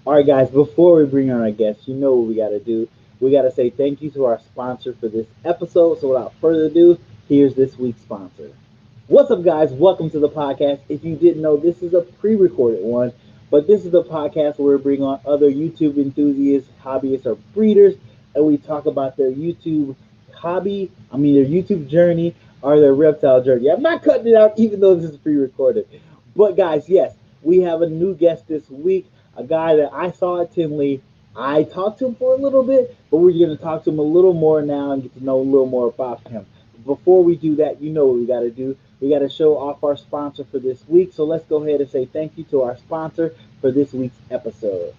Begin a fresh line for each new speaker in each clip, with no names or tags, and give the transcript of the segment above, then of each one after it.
All right, guys, before we bring on our guests, you know what we got to do. We got to say thank you to our sponsor for this episode. So, without further ado, here's this week's sponsor. What's up, guys? Welcome to the podcast. If you didn't know, this is a pre recorded one, but this is the podcast where we bring on other YouTube enthusiasts, hobbyists, or breeders, and we talk about their YouTube their YouTube journey or their reptile journey. I'm not cutting it out, even though this is pre recorded. But, guys, yes, we have a new guest this week, a guy that I saw at Tinley. I talked to him for a little bit, but we're going to talk to him a little more now and get to know a little more about him. Before we do that, you know what we got to do. We got to show off our sponsor for this week. So let's go ahead and say thank you to our sponsor for this week's episode.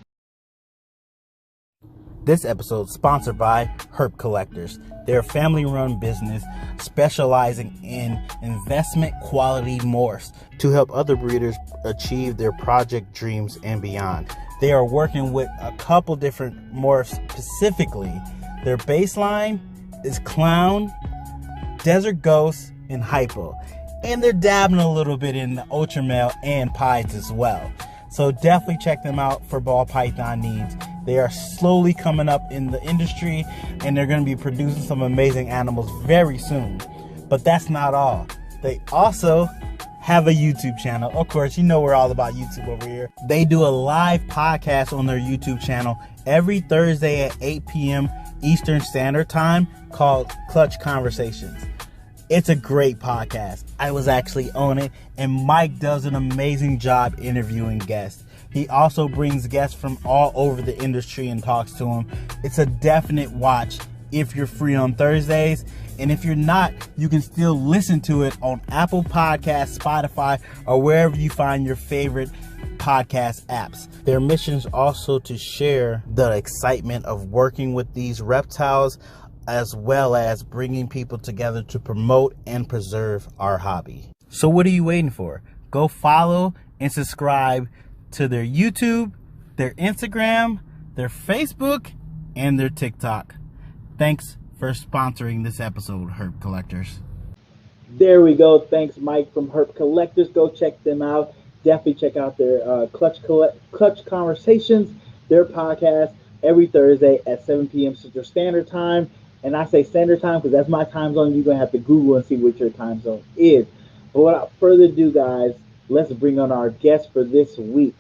This episode is sponsored by Herp Collectors. They're a family-run business specializing in investment quality morphs to help other breeders achieve their project dreams and beyond. They are working with a couple different morphs specifically. Their baseline is Clown, Desert Ghost, and Hypo. And they're dabbling a little bit in the Ultra Male and Pieds as well. So definitely check them out for ball python needs. They are slowly coming up in the industry and they're going to be producing some amazing animals very soon. But that's not all. They also have a YouTube channel. Of course, you know we're all about YouTube over here. They do a live podcast on their YouTube channel every Thursday at 8 p.m. Eastern Standard Time called Clutch Conversations. It's a great podcast. I was actually on it, and Mike does an amazing job interviewing guests. He also brings guests from all over the industry and talks to them. It's a definite watch if you're free on Thursdays. And if you're not, you can still listen to it on Apple Podcasts, Spotify, or wherever you find your favorite podcast apps. Their mission is also to share the excitement of working with these reptiles, as well as bringing people together to promote and preserve our hobby. So what are you waiting for? Go follow and subscribe to their YouTube, their Instagram, their Facebook, and their TikTok. Thanks for sponsoring this episode, Herp Collectors.
There we go. Thanks, Mike from Herp Collectors. Go check them out. Definitely check out their Clutch Conversations, their podcast, every Thursday at 7 p.m. Central Standard Time. And I say Standard Time because that's my time zone. You're going to have to Google and see what your time zone is. But without further ado, guys, let's bring on our guest for this week.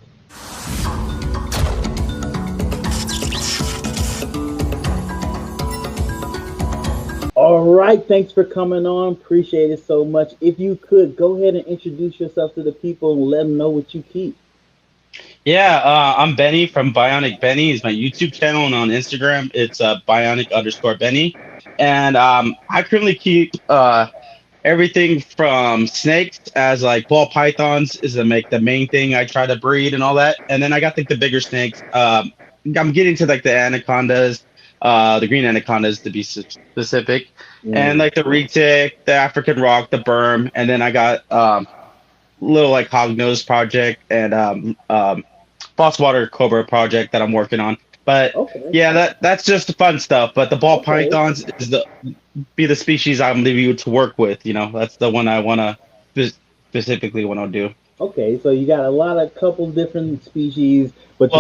All right, thanks for coming on. Appreciate it so much. If you could, go ahead and introduce yourself to the people and let them know what you keep.
Yeah, I'm Benny from Bionic Benny is my YouTube channel, and on Instagram it's Bionic_Benny. And I currently keep everything from snakes as like ball pythons is the main thing I try to breed and all that. And then I got like the bigger snakes. I'm getting to like the anacondas, the green anacondas to be specific, and like the retic, the African rock, the berm, and then I got little like hognose project and false water cobra project that I'm working on. But yeah, that's just the fun stuff. But the ball pythons is the species I'm leaving you to work with. You know, that's the one I want to specifically want to do.
Okay, so you got a couple different species, but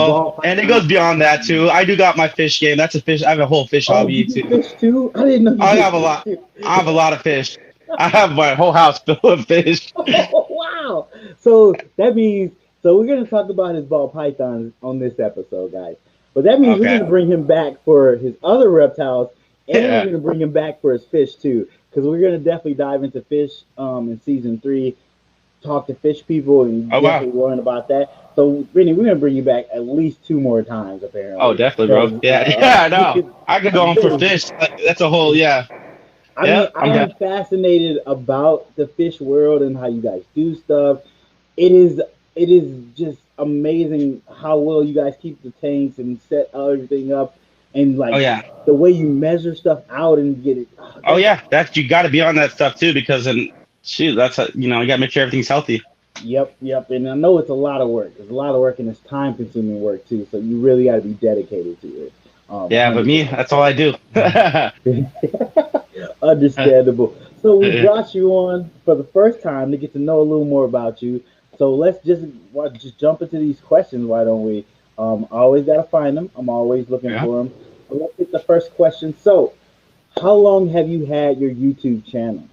and it goes beyond that too. I do got my fish game. That's a fish. I have a whole fish hobby
you
too.
Fish too? I didn't know.
I have a lot. I have a lot of fish. I have my whole house full of fish.
Oh, wow! So that means we're gonna talk about his ball pythons on this episode, guys. But that means we're gonna bring him back for his other reptiles, and we're gonna bring him back for his fish too, because we're gonna definitely dive into fish in season 3. Talk to fish people and definitely learn about that. So, Benny, we're gonna bring you back at least 2 more times, apparently.
Oh, definitely, bro. Yeah, no, I could go on for fish. That's a whole,
I'm fascinated about the fish world and how you guys do stuff. It is just amazing how well you guys keep the tanks and set everything up, and the way you measure stuff out and get it.
That's you got to be on that stuff too, because that's you got to make sure everything's healthy.
Yep. And I know it's a lot of work. It's a lot of work, and it's time-consuming work too. So you really got to be dedicated to it.
But me, that's all I do.
Understandable. So we brought you on for the first time to get to know a little more about you. So let's just jump into these questions, why don't we? I always gotta find them. I'm always looking
Yeah.
for them. But let's get the first question. So, how long have you had your YouTube channel?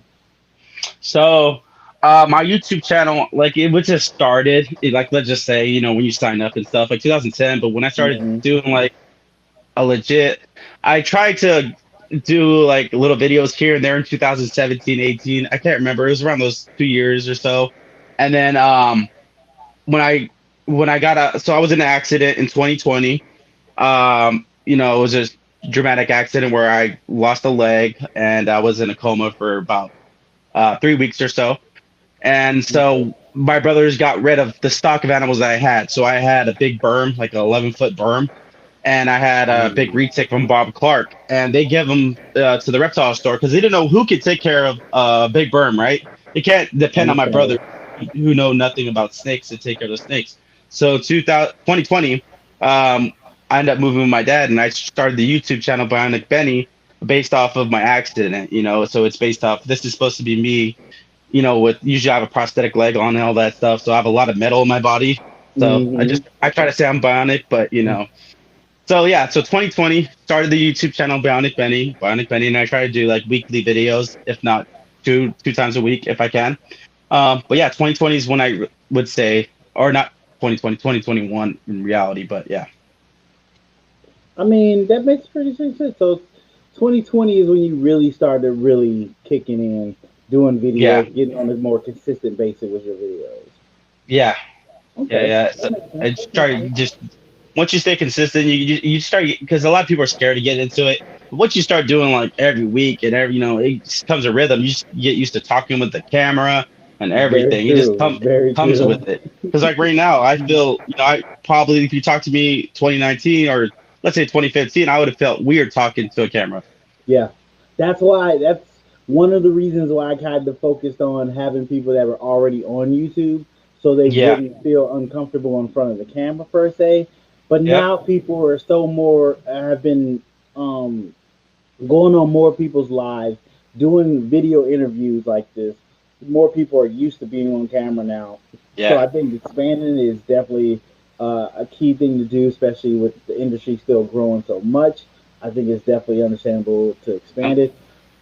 So, my YouTube channel, like it was just started, like let's just say, when you sign up and stuff, like 2010. But when I started
Hmm.
doing like a legit, I tried to do like little videos here and there in 2017, 18. I can't remember. It was around those 2 years or so. And then when I when I got so I was in an accident in 2020. It was a dramatic accident where I lost a leg and I was in a coma for about 3 weeks or so. And
Okay.
so my brothers got rid of the stock of animals that I had. So I had a big berm, like an 11-foot berm, and I had a big
Mm.
retic from Bob Clark. And they give them to the reptile store because they didn't know who could take care of a big berm, right? It can't depend on my brother
Understandable.
who know nothing about snakes to take care of the snakes. So 2020, I ended up moving with my dad, and I started the YouTube channel Bionic Benny based off of my accident. So it's based off. This is supposed to be me, with usually I have a prosthetic leg on and all that stuff, so I have a lot of metal in my body. So
Hmm.
I try to say I'm bionic, but So yeah, so 2020 started the YouTube channel Bionic Benny, and I try to do like weekly videos, if not two times a week if I can. But yeah, 2020 is when I would say, or not 2020, 2021 in reality, but yeah,
I mean, that makes pretty sense. So, 2020 is when you really started really kicking in, doing
yeah,
videos, getting on a more consistent basis with your videos.
yeah,
Okay,
yeah.
that
So
makes sense.
I just
That makes
started
sense.
just once you stay consistent, you start because a lot of people are scared to get into it. But once you start doing like every week and it just comes a rhythm. You just get used to talking with the camera and
Very
everything. It just
true. Very
comes
true.
with it. Because like right now, I feel I probably if you talk to me 2019 or let's say 2015, I would have felt weird talking to a camera.
Yeah, that's one of the reasons why I kind of focused on having people that were already on YouTube so they
Yeah.
wouldn't feel uncomfortable in front of the camera per se. But
Yep.
now people are so more have been um, going on more people's lives, doing video interviews like this. More people are used to being on camera now, so
Yeah.
I think expanding is definitely a key thing to do, especially with the industry still growing so much. I think it's definitely understandable to
Yep.
expand it,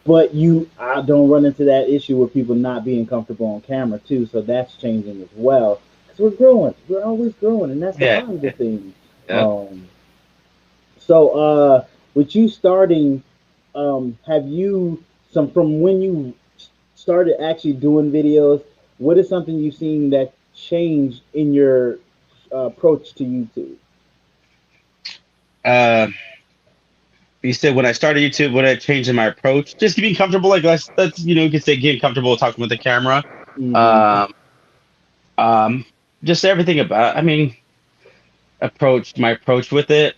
but I don't run into that issue with people not being comfortable on camera too. So that's changing as well because we're growing. We're always growing, and that's the
Yeah.
positive thing.
Yep.
Um, so, with you starting, have you some from when you started actually doing videos? What is something you've seen that changed in your approach to YouTube?
Uh, you said when I started YouTube, what I changed in my approach, just being comfortable. Like that's you could say getting comfortable talking with the camera.
Hmm.
Um, um, just everything about. I mean, my approach with it.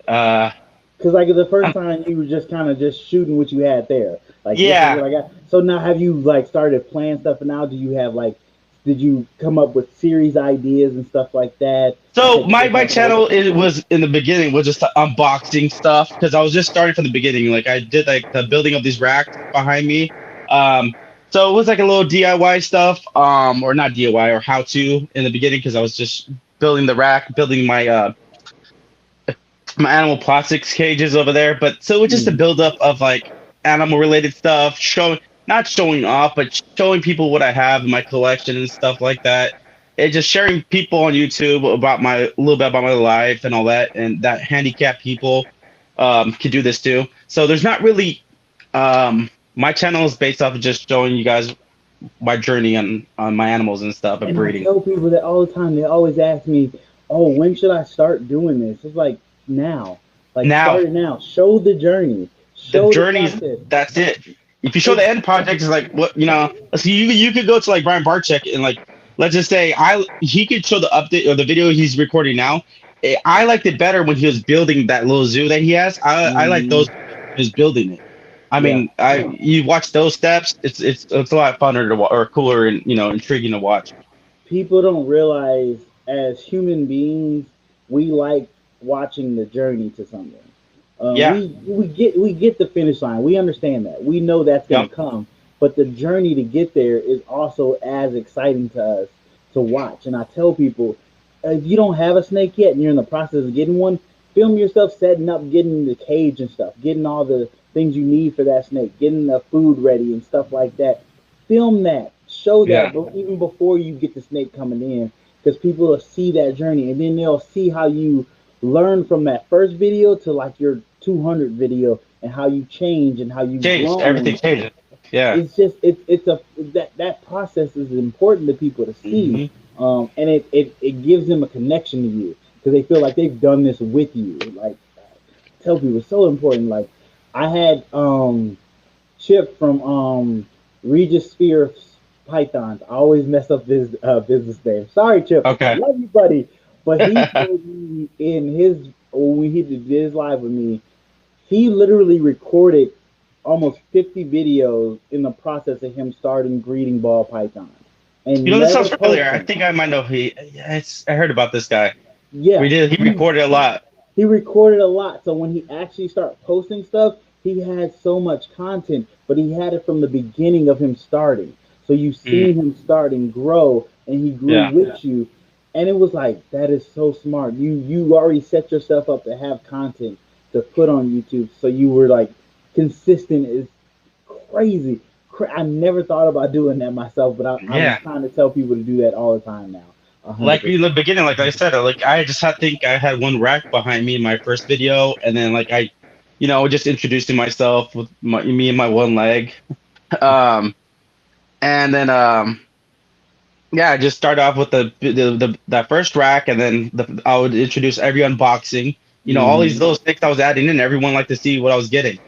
Because like the first
Um,
time you were just kind of just shooting what you had there, like this is
yeah.
what I got. So now have you like started planning stuff, and now do you have like, did you come up with series ideas and stuff like that to
So
take a
my
different approach?
channel it was in the beginning was just unboxing stuff because I was just starting from the beginning. Like I did like the building of these racks behind me. Um, so it was like a little DIY stuff, or not DIY or how to in the beginning because I was just building the rack, building my animal plastics cages over there. But so it was just a
Mm.
build up of like animal related stuff, showing not showing off, but showing people what I have in my collection and stuff like that. And just sharing people on YouTube about a little bit about my life and all that, and that handicapped people can do this too. So there's not really my channel is based off of just showing you guys my journey on my animals and stuff and
And I
breeding.
tell people that all the time. They always ask me, "Oh, when should I start doing this?" It's like now, like
Now
start it now. Show the journey,
the
show the
journey's
process.
that's it. If you show the
It's
end project is like what so you could go to like Brian Barczyk and like let's just say he could show the update or the video he's recording now. I liked it better when he was building that little zoo that he has. I like those
mm,
videos when he was building it. I
yeah.
mean, I you watch those steps. It's a lot funner to or cooler and intriguing to watch.
People don't realize as human beings we like watching the journey to something.
Yeah.
We get the finish line. We understand that. We know that's going
Yep.
to come, but the journey to get there is also as exciting to us to watch. And I tell people, if you don't have a snake yet and you're in the process of getting one, film yourself setting up, getting the cage and stuff, getting all the things you need for that snake, getting the food ready and stuff like that. Film that, show that,
Yeah.
but even before you get the snake coming in, because people will see that journey and then they'll see how you learn from that first video to like your 200 video and how you change and how you've
Changed.
grown.
Everything changed. Yeah.
It's just it's a that process is important to people to see,
Hmm.
and it gives them a connection to you because they feel like they've done this with you. Like tell people it's so important. Like I had Chip from Regis Sphere Pythons. I always mess up this business name. Sorry, Chip.
Okay.
Love you, buddy. But he told me in his when he did his live with me, he literally recorded almost 50 videos in the process of him starting breeding ball pythons and
You know, this
never
sounds familiar.
post
I
them.
think I might know who he. Yeah, I heard about this guy.
Yeah,
We did. He recorded a lot.
he recorded a lot. So when he actually started posting stuff, he had so much content, but he had it from the beginning of him starting. So you
Mm,
seen him start and grow, and he grew
yeah.
with you. And it was like that is so smart. You already set yourself up to have content to put on YouTube. So you were like consistent is crazy. I never thought about doing that myself, but I'm
Yeah.
trying to tell people to do that all the time now. A hundred
Like in
percent.
the beginning, like I said, like I just had think I had one rack behind me in my first video, and then like just introducing myself with me and my one leg. Um, and then yeah, I just start off with the that first rack, and then I would introduce every unboxing. All these
Mm-hmm.
little sticks I was adding in, everyone liked to see what I was getting.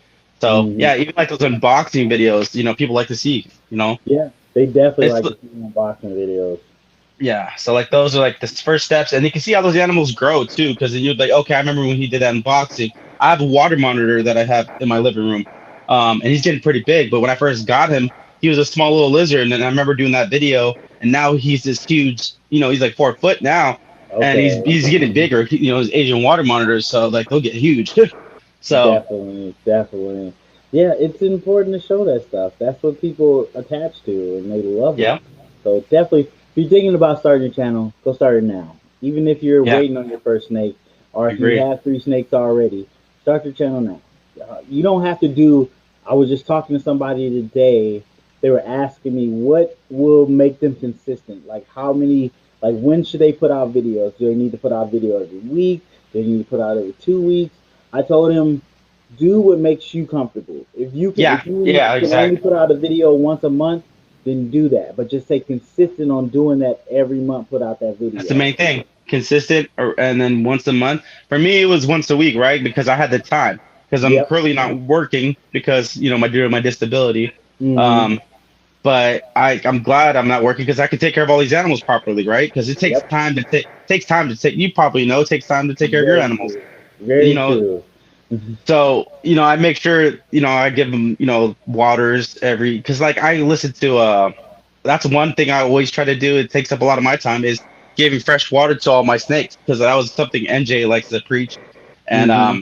So
Mm-hmm.
yeah, even like those unboxing videos, people like to see.
Yeah, they definitely
It's
like to see unboxing videos.
Yeah, so like those are like the first steps, and you can see how those animals grow too, because then you're like, okay, I remember when he did that unboxing. I have a water monitor that I have in my living room, and he's getting pretty big. But when I first got him, he was a small little lizard, and then I remember doing that video, and now he's this huge. He's like 4 foot now, and he's
Okay,
he's getting bigger. His Asian water monitors, so like they'll get huge. So
definitely, definitely. Yeah, it's important to show that stuff. That's what people attach to, and they love it.
yeah,
So definitely, if you're thinking about starting your channel, go start it now. Even if you're
yeah,
waiting on your first snake, or if you
agree.
have 3 snakes already, start your channel now. You don't have to do. I was just talking to somebody today. They were asking me what will make them consistent. Like how many. Like when should they put out videos? Do they need to put out video every week? Do they need to put out every 2 weeks? I told him do what makes you comfortable.
Yeah,
If you
yeah,
can only
exactly.
put out a video once a month, then do that. But just stay consistent on doing that every month. Put out that
That's the
video.
main thing. Consistent, and then once a month. For me, it was once a week, right? Because I had the time. Because I'm
Yep.
currently not working because due to my disability.
Mm-hmm.
Um, but I'm glad I'm not working because I can take care of all these animals properly, right? Because it takes
Yep.
time to takes time to take. You probably know it takes time to take care of your
Very
animals.
true.
You
Very
know,
true.
so I make sure I give them waters every because like I listen to that's one thing I always try to do. It takes up a lot of my time is giving fresh water to all my snakes because that was something NJ likes to preach and
Mm-hmm.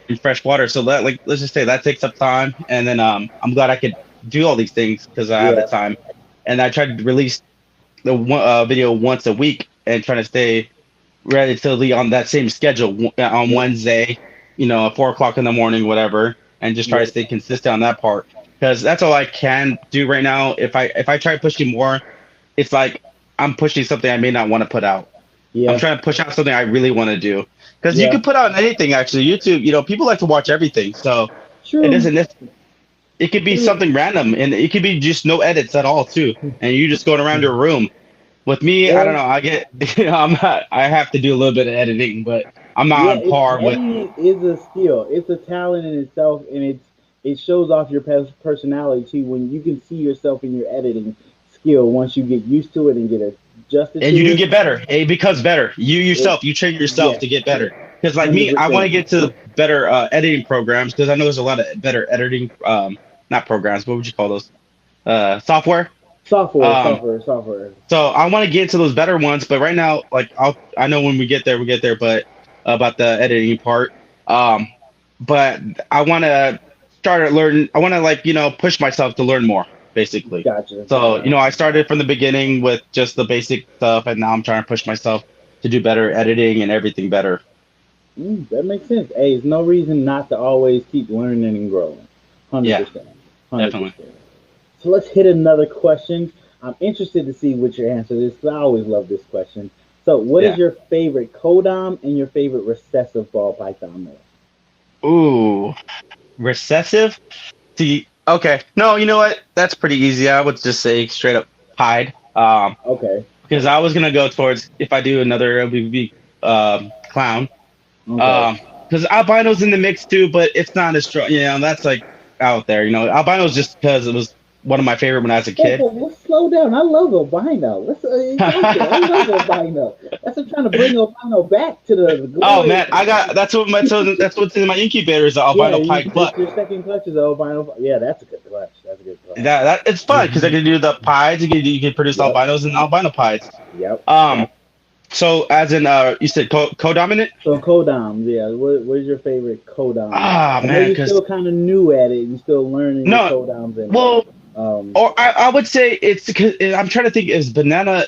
and fresh water. So that like let's just say that takes up time and then I'm glad I could do all these things because I have the
Yeah.
time and I try to release the one video once a week and try to stay relatively on that same schedule on
Yep.
Wednesday, at 4 o'clock in the morning, whatever, and just try to
Yep.
stay consistent on that part because that's all I can do right now. If I try pushing more, it's like I'm pushing something I may not want to put out. I'm
Yeah.
trying to push out something I really want to do because you
Yeah.
can put out anything actually. YouTube, people like to watch everything, so it
True.
doesn't. It could be
True.
something random, and it could be just no edits at all too, and you just going around your room. With me, I don't
Well,
know. I get, I'm not. I have to do a little bit of editing, but I'm not
yeah,
on par with.
editing is a skill. It's a talent in itself, and it shows off your personality too. When you can see yourself in your editing skill, once you get used to it and get adjusted
And you
to
do
it,
get better. It becomes better. You
it
yourself, you train yourself
yeah,
to get better. Because like
hundred
me, I want to
percent.
get to better editing programs because I know there's a lot of better editing, not programs. What would you call those? Software.
Software,
Um,
software, software.
so I want to get into those better ones, but right now, like I know when we get there, we get there. But about the editing part, um, but I want to start learning. I want to like push myself to learn more, basically.
Gotcha.
So I started from the beginning with just the basic stuff, and now I'm trying to push myself to do better editing and everything better.
That makes sense. Hey, there's no reason not to always keep learning and growing.
Yeah,
100%.
definitely.
100%. So let's hit another question. I'm interested to see what your answer is because I always love this question. So, what is
Yeah.
your favorite codom and your favorite recessive ball python male?
Ooh, recessive. See, okay. No, you know what? That's pretty easy. I would just say straight up hide.
Okay.
Because I was gonna go towards if I do another, it would be clown.
Okay.
Because albino's in the mix too, but it's not as strong. That's like out there. Albino's just because it was one of my favorite when I was a
Whoa,
kid.
whoa, let's slow down. I love albino. Let's okay. I love albino. That's what I'm trying to bring albino back to the
Oh
glory.
man, I got that's what's in my incubator is the
Yeah,
albino pie clutch.
your second clutch is albino. Yeah, that's a good clutch. That's a good clutch.
That it's fun because I can do the pies. You can produce
Yep.
albinos and albino pies.
Yep.
Um, so as in you said co-dominant.
So codom, yeah. What is your favorite codom?
Ah
I know
man,
you're
because
still kind of new at it. You're still learning the
no,
codoms and
well,
um.
or I would say it's because I'm trying to think is banana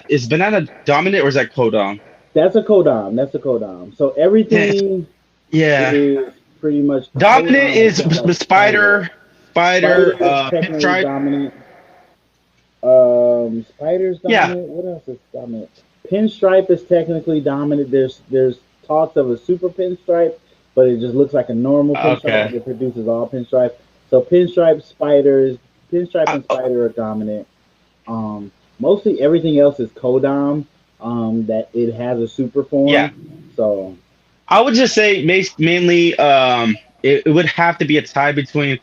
dominant or is that codom?
That's a codom. That's a codom. So
Yeah,
everything
yeah.
is pretty much
Dominant
codom
is
except
the
like spider.
spider,
Spider is technically
pinstripe.
dominant. Spider's
Yeah.
dominant. What else is dominant? Pinstripe is technically dominant. There's talks of a super pinstripe, but it just looks like a normal pinstripe.
Okay.
It produces all pinstripe. So pinstripe
I,
and spider are dominant. Mostly everything else is codom. That it has a super
yeah.
form. So
I would just say mainly it would have to be a tie between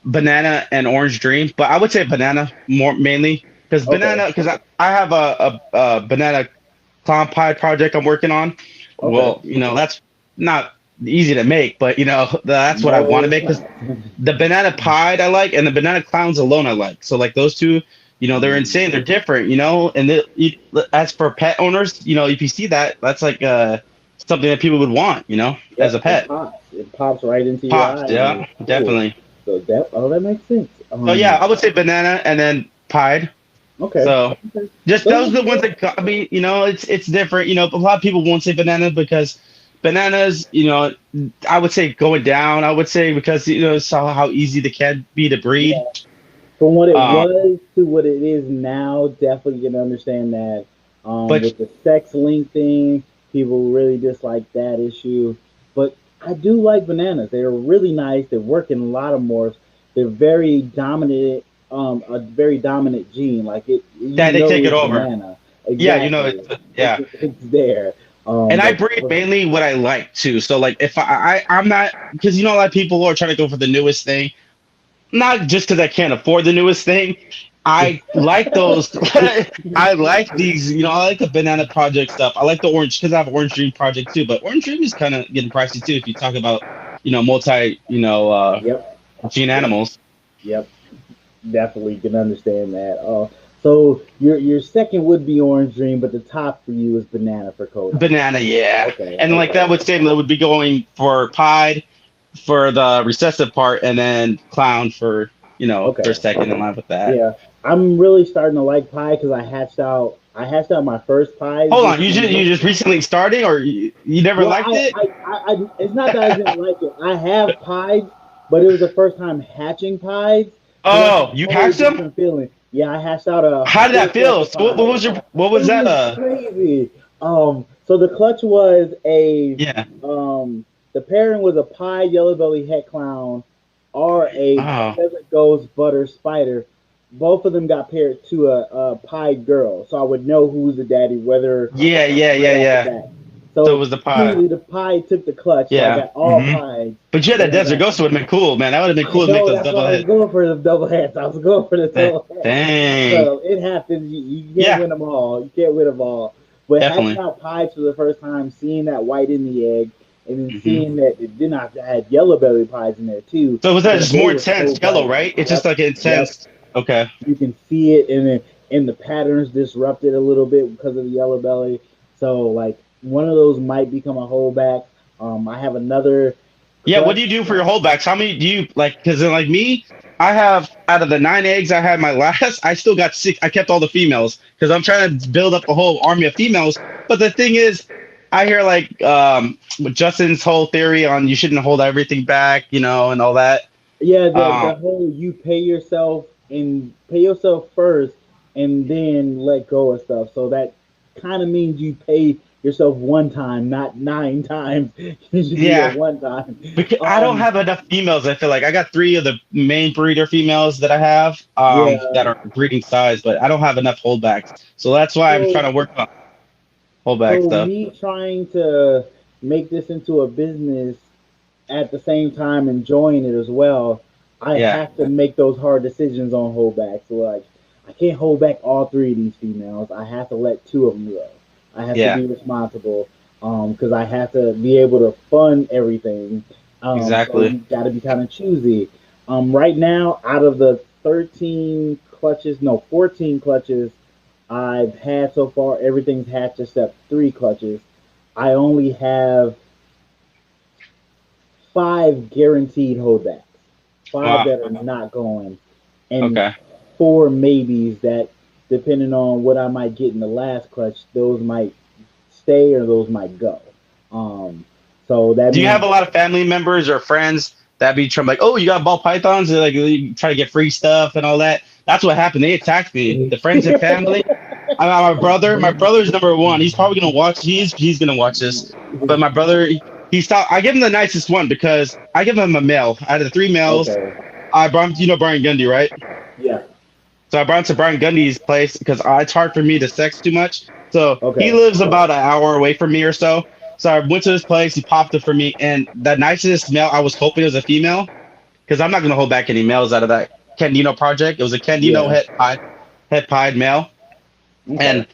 banana and orange dream, but I would say banana more mainly
okay,
because I have a banana clown pie project I'm working on.
okay.
Well, that's not easy to make, but that's what I
No,
want to
it's
make because
not.
the banana pie I like and the banana clowns alone I like. So like those two, they're insane. They're different, and as for pet owners, if you see that, that's like something that people would want, as a
Yep, it
pet.
pops. It pops right into your
Pops,
eye, and
yeah,
it's cool.
definitely.
So that makes sense.
So yeah, I would say banana and then pied.
Okay.
So
Okay.
just
Those
those
are
are the ones
good.
that got me. It's different. A lot of people won't say banana because bananas. I would say going down. I would say because saw how easy they can be to breed.
Yeah. From what it
Um,
was to what it is now, definitely can understand that.
but
With the sex link thing, people really dislike that issue. But I do like bananas. They're really nice. They work in a lot of morphs. They're very dominant. A very dominant gene. Like it,
that they take it
it's
over.
banana.
Yeah,
Exactly.
yeah.
It's there.
And I
But
breed mainly what I like too. So like if I'm not because a lot of people are trying to go for the newest thing. Not just because I can't afford the newest thing. I like those. I like these. I like the banana project stuff. I like the orange because I have orange dream project too. But orange dream is kind of getting pricey too if you talk about multi
yep,
gene
yep,
animals.
yep. Definitely can understand that. So your second would be Orange Dream, but the top for you is Banana for Kodak.
Banana, yeah,
Okay,
and like
okay,
that would say that would be going for pied for the recessive part, and then clown for
okay.
second in line with that.
Yeah, I'm really starting to like pie because I hatched out my first pies
Hold
this
on, you
summer.
just recently starting, or you never
Well,
liked it?
it's not that I didn't like it. I have pies, but it was the first time hatching pies, so that's a
Oh, you
whole
hatched them?
different feeling. Yeah, I hatched out a
How did
full
that
clutch
feel?
of
So what
pies.
was what
It
was that?
was crazy. So the clutch was
Yeah.
the pairing was a pie yellow belly het clown or a
Oh,
pheasant ghost butter spider. Both of them got paired to a pie girl, so I would know who's the daddy whether
yeah, yeah, yeah,
right off the
yeah.
bat.
So it
So
was the pie.
immediately the pie took the clutch, so I
Yeah.
got all
hmm
pies.
But you had that
And
desert ghost would have been cool, man. That would have been
I
cool to make
know
those
that's why
double
I was
head.
going for the double hats. I was going for the double hats.
Dang.
So it happens. You can't
Yeah,
win them all. You can't win them all. But hatching
definitely.
out pies for the first time, seeing that white in the egg, and then
hmm
seeing that it did not had yellow belly pies in there too,
So was that
but
just
they
more
were so
intense yellow,
bright.
right? It's just
Yep,
like an
yep.
intense. Okay.
You can see it, and the patterns disrupted a little bit because of the yellow belly. So like one of those might become a holdback. I have another
Yeah, what
clutch.
do you do for your holdbacks? How many do you like? Because like me, I have out of the 9 eggs I had my last, I still got six. I kept all the females because I'm trying to build up a whole army of females. But the thing is, I hear like Justin's whole theory on you shouldn't hold everything back, you know, and all that.
Yeah,
Um,
the whole you pay yourself first and then let go of stuff. So that kind of means you pay yourself one time, not nine times. You should do that
yeah,
one time.
because I don't
Um,
have enough females. I feel like I got three of the main breeder females that I have that
yeah.
are breeding size, but I don't have enough holdbacks. So that's why I'm trying
So
to work on holdback
so
stuff.
me trying to make this into a business at the same time enjoying it as well, I
Yeah,
have to make those hard decisions on holdbacks. So like, I can't hold back all three of these females. I have to let two of them go. I have to
yeah,
be responsible because I have to be able to fund everything. So
exactly.
you got to be kind of choosy. Right now, out of the 13 clutches, no, 14 clutches I've had so far, everything's hatched except three clutches. I only have five guaranteed holdbacks, five
Wow.
that are not going, and
Okay.
four maybes that, depending on what I might get in the last clutch, those might stay or those might go. Um, so that
Do you have
means
a lot of family members or friends that be trying like, oh, you got ball pythons? They're like you try to get free stuff and all that. That's what happened. They attacked me. The friends and family. I got my brother. My brother's number one. He's probably gonna watch. He's gonna watch this. But my brother, he stopped. I give him the nicest one because I give him a male. Out of the three males,
okay,
I brought him. You know Brian Gundy, right?
yeah,
So I brought him to Brian Gundy's place because it's hard for me to sex too much. So he
okay,
lives about an hour away from me or so. So I went to his place. He popped it for me, and the nicest male I was hoping it was a female because I'm not gonna hold back any males out of that Candino project. It was a Candino
yeah,
head pied male,
okay,
and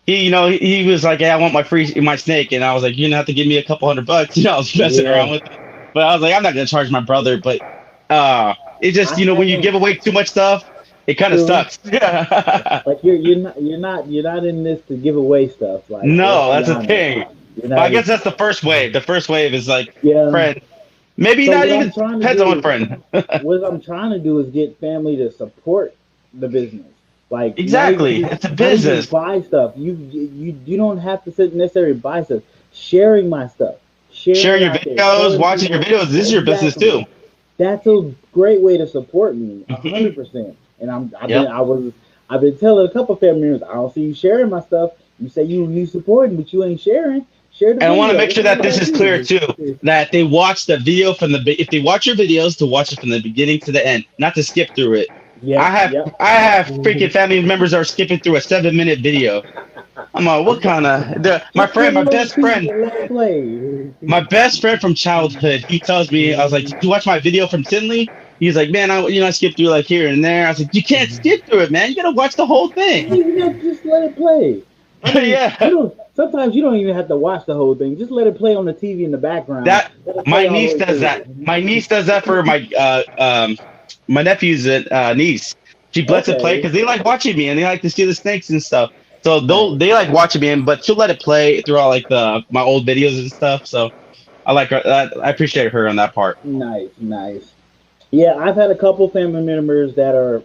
he was like, "Hey, I want my snake," and I was like, "You're gonna have to give me a couple $100." I was messing around
yeah.
with it, but I was like, "I'm not gonna charge my brother." But it just
I
when you
haven't
give away too much stuff, it kind of
true.
sucks. Yeah.
Like you're not in this to give away stuff. Like let's
No,
be
that's the
honest.
thing.
You're
But I
not.
guess that's the first wave. The first wave is like
Yeah.
friend. Maybe
So
not
what
even
I'm trying to
depends on what
do,
friend.
what I'm trying to do is get family to support the business. Like
Exactly. It's a
not even
business.
buy stuff. You don't have to necessarily buy stuff. Sharing my stuff, sharing it
Sharing your
out there,
videos,
telling
watching your
people
videos. This is your business too.
exactly. That's a great way to support me, a
Hmm.
100%. And
Yep.
I've been telling a couple family members, I don't see you sharing my stuff. You say you supporting, but you ain't sharing. Share the
And I want to
video.
make
What's
sure
wrong
that
with
this
that
is clear
too?
too. That they watch the video from if they watch your videos to watch it from the beginning to the end, not to skip through it. I
Yep,
have
yep.
I have freaking family members that are skipping through a 7-minute video. I'm like, what kind of my
Just get
friend,
a little piece and let it
my
play.
best friend from childhood, he tells me, I was like, did you watch my video from Tinley? He's like, man, I skipped through like here and there. I was like, you can't skip through it, man. You gotta watch the whole thing.
You know, just let it play. I mean, you
Yeah,
don't. Sometimes you don't even have to watch the whole thing. Just let it play on the TV in the background.
that
Let it play
my
all the
niece
way
does that.
through.
My niece does that for my nephew's niece. She lets it play
Okay,
because they like watching me and they like to see the snakes and stuff. So
nice,
they like watching me, but she'll let it play through all like my old videos and stuff. So I like her. I appreciate her on that part.
nice, nice. Yeah, I've had a couple family members that are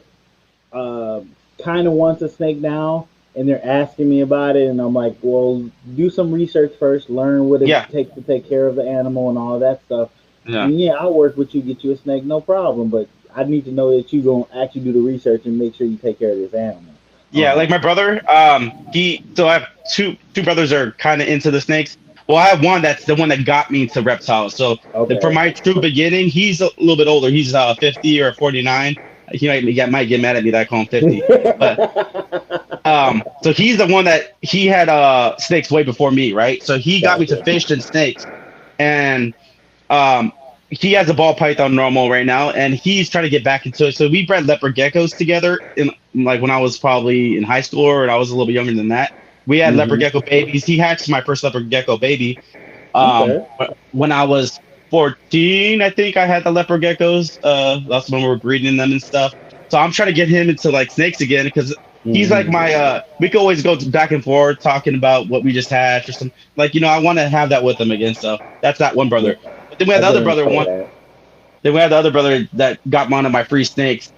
uh, kind of wants a snake now, and they're asking me about it, and I'm like, well, do some research first, learn what it
Yeah,
takes to take care of the animal and all that stuff.
yeah.
And yeah, I'll work with you, get you a snake, no problem. But I need to know that you gonna actually do the research and make sure you take care of this animal.
Yeah, like my brother, I have two brothers that are kind of into the snakes. Well, I have one that's the one that got me into reptiles. So for
Okay.
my true beginning, he's a little bit older. He's 50 or 49. Might get mad at me that I call him 50. But so he's the one that he had snakes way before me, right? So he got me to
Gotcha.
fish and snakes, and um, he has a ball python normal right now, and he's trying to get back into it. So we bred leopard geckos together in like when I was probably in high school, or I was a little bit younger than that. We had leopard
Hmm.
gecko babies. He hatched my first leopard gecko baby.
Okay.
When I was 14, I think I had the leopard geckos. That's when we were breeding them and stuff. So I'm trying to get him into like snakes again because he's like
Hmm.
my. We could always go back and forth talking about what we just hatched or some. Like I want to have that with him again. So that's that one
Yeah,
brother. But then we had
I
the
can
other brother
understand
one.
that.
Then we had the other brother that got one of my free snakes.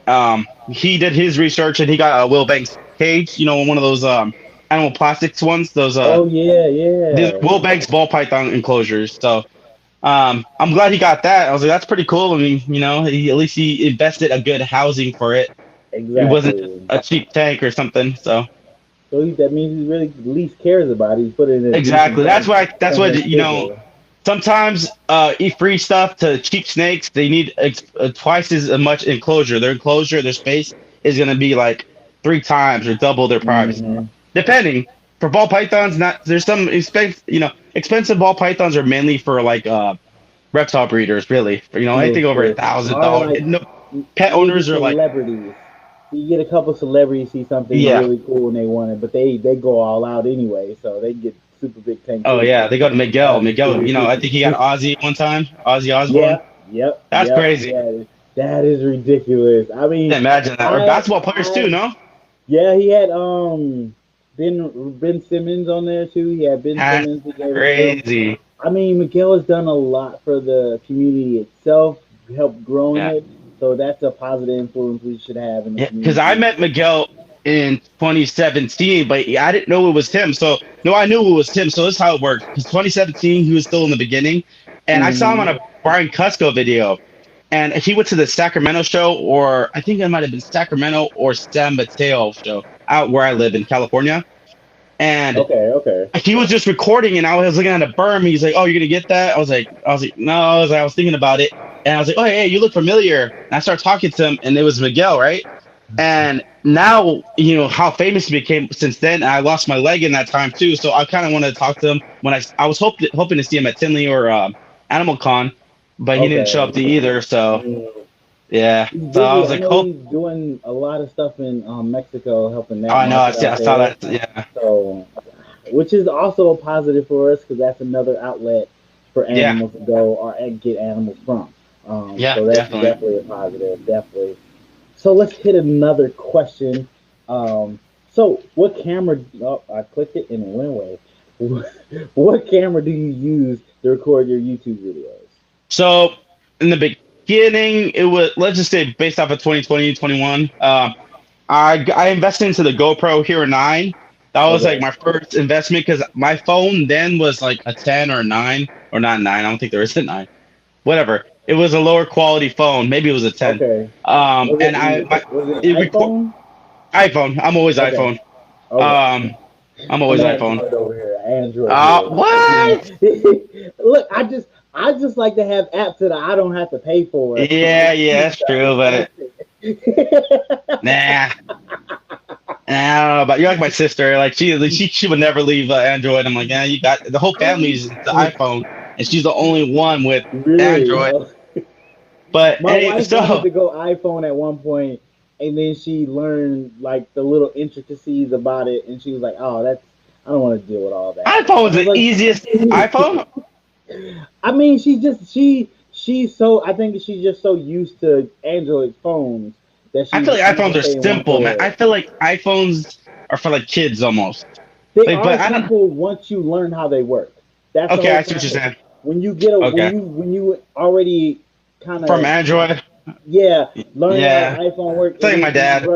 He did his research and he got a Will Banks cage. One of those animal plastics ones. Those
Oh yeah,
these
yeah.
Will Banks ball python enclosures. So I'm glad he got that. I was like, that's pretty cool. I mean, at least he invested a good housing for it. It wasn't just
Exactly.
a cheap tank or something. So
So that means he really at least cares about it. He put it in a decent
exactly. That's
tank,
why. That's what
something stable.
Sometimes eat free stuff to cheap snakes. They need twice as much enclosure. Their enclosure, their space is going to be like 3 times or double their price,
Hmm.
depending. For ball pythons, not there's some expensive ball pythons are mainly for like reptile breeders, really.
True,
Anything over a
true.
thousand
Or
dollars.
like
No, pet
maybe
owners are like,
celebrities. You get a couple celebrities see something
yeah,
really cool and they want it, but they go all out anyway, so they get super big tank
oh
too.
yeah, they go to Miguel. Miguel, I think he got Ozzy one time. Ozzy Osbourne.
Yeah, yep,
That's
yep.
crazy.
Yeah, that is ridiculous. I mean,
Imagine that. Or
I,
basketball players too,
I,
no?
yeah, he had Ben Simmons on there too. He had Ben
That's
Simmons. He gave it to him.
crazy.
I mean, Miguel has done a lot for the community itself, helped growing
Yeah.
it. So that's a positive influence we should have in the
Yeah, because I
community.
met Miguel in 2017, but I didn't know it was him. So no, I knew it was him. So this is how it worked. Because 2017, he was still in the beginning, and I saw him
Hmm.
on a Brian Cusco video, and he went to the Sacramento show, or I think it might have been Sacramento or San Mateo show out where I live in California, and
Okay, okay.
he was just recording, and I was looking at a berm. He's like, "Oh, you're gonna get that?" I was like, "No." I was thinking about it, and I was like, "Oh, hey, you look familiar." And I started talking to him, and it was Miguel, right? And now, how famous he became since then. I lost my leg in that time too, so I kind of wanted to talk to him when I was hoping to see him at Tinley or Animal Con, but he didn't show up
Okay.
to either. So
Mm.
yeah,
He's
so I
busy.
was
I
like,
know
hope.
he's doing a lot of stuff in Mexico, helping
Oh,
that
I know.
market
I
out
saw
there.
that. Yeah,
So, which is also a positive for us because that's another outlet for
yeah,
animals to go or get animals from.
yeah,
So that's
definitely.
definitely a positive, definitely. So let's hit another question. So what camera? Oh, I clicked it and it went away. What camera do you use to record your YouTube videos?
So in the beginning, it was, let's just say, based off of 2020, 21. I invested into the GoPro Hero 9. That was like
Okay.
my first investment because my phone then was like a 10 or a 9, or not 9. I don't think there is a 9. Whatever. It was a lower quality phone. Maybe it was a 10.
Okay.
And
Was it
it
an
record
iPhone?
iPhone. I'm always
Okay.
iPhone.
Okay.
Um, I'm
I'm
always iPhone.
Android over here. Android here.
What?
Look, I just like to have apps that I don't have to pay for.
Yeah, yeah, that's true, but
That's
nah. I don't know, but you're like my sister. Like she would never leave Android. I'm like, yeah, you got the whole family's the iPhone, and she's the only one with
really.
Android. But
My wife wanted
so
to go iPhone at one point, and then she learned like the little intricacies about it, and she was like, "Oh, that's I don't want to deal with all that." I
iPhone's
was
the easiest
like,
iPhone.
I mean, she's so I think she's just so used to Android phones that
I feel like
she
iPhones
just
are
stay in one
simple, man.
for
I
it.
feel like iPhones are for like kids almost.
They
Like,
are
but I don't.
simple once you learn how they work. That's the
Okay,
whole
I see what you're
process.
saying.
When you get a
Okay,
when you already kind
from
of
Android.
yeah learn how the
Yeah,
iPhone works.
it's like my dad.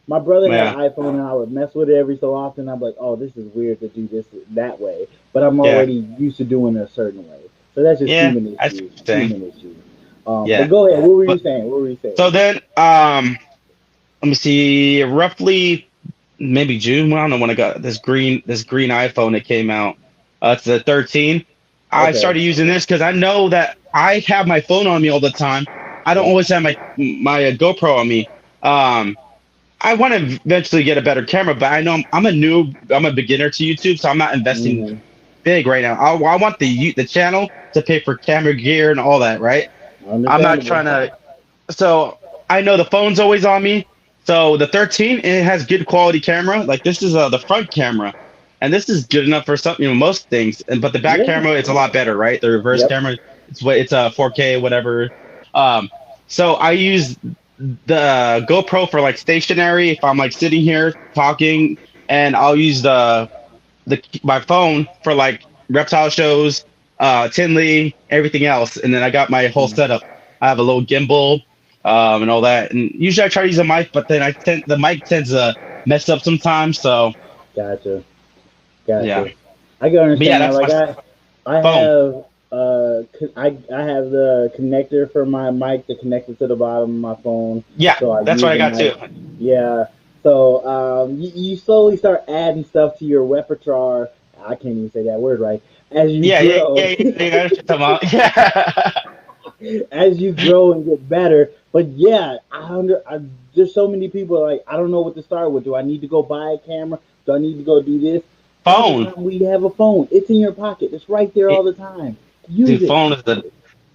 My brother had an
Yeah,
iPhone and I would mess with it every so often. I'm like, oh, this is weird to do this that way, but I'm
yeah,
already used to doing it a certain way. So that's just
yeah.
human
I see
issue.
what you're saying.
Human issue. But
Yeah,
go ahead. What were you
but
saying? What were you saying?
so then, let me see. Roughly maybe June. Well, I don't know when I got this green iPhone that came out. It's the 13. I
Okay.
started using this because I know that I have my phone on me all the time. I don't always have my GoPro on me. Um, I want to eventually get a better camera, but I know I'm a beginner to YouTube, so I'm not investing
Hmm.
big right now. I want the channel to pay for camera gear and all that, right? I'm not
Understandable.
trying to. So I know the phone's always on me. So the 13, it has good quality camera. Like this is the front camera, and this is good enough for some, most things. And but the back
Yeah.
camera, it's a lot better, right? The reverse
Yep.
camera, it's a 4K whatever. Um, so I use the GoPro for like stationary if I'm like sitting here talking, and I'll use the my phone for like reptile shows, Tinley, everything else, and then I got my whole setup. I have a little gimbal, and all that. And usually I try to use a mic, but then the mic tends to mess up sometimes. So
Gotcha. Gotcha.
Yeah.
I can
But yeah,
understand that.
that's
Like I
my phone.
have I have the connector for my mic to connect it to the bottom of my phone,
Yeah,
so I
that's what
use
I
the
got too.
mic. Yeah. So you slowly start adding stuff to your repertoire. I can't even say that word right. As you
Yeah, yeah,
grow,
yeah, yeah. You know what you're talking about. Yeah.
as you grow and get better. But yeah, there's so many people like I don't know what to start with. Do I need to go buy a camera? Do I need to go do this?
Phone.
Every time we have a phone, it's in your pocket. It's right there all the time. Use
Dude,
it.
phone is the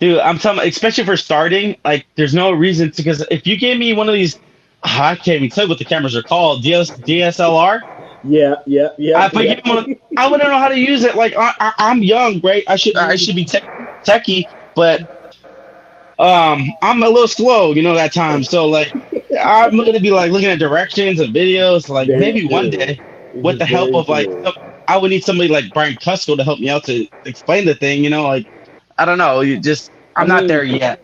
dude. I'm telling, especially for starting. Like, there's no reason to, because if you gave me one of these, I can't even tell you what the cameras are called. DSLR.
Yeah, yeah, yeah,
If I
yeah.
give them, I wouldn't know how to use it. Like, I'm young, right? I should be techie, but I'm a little slow, at time. So like, I'm gonna be like looking at directions and videos. Like
Very
maybe one
true.
day, with the help
Very
of like,
true.
I would need somebody like Brian Cusco to help me out to explain the thing. Like, I don't know.
I
I'm not there
mean,
yet.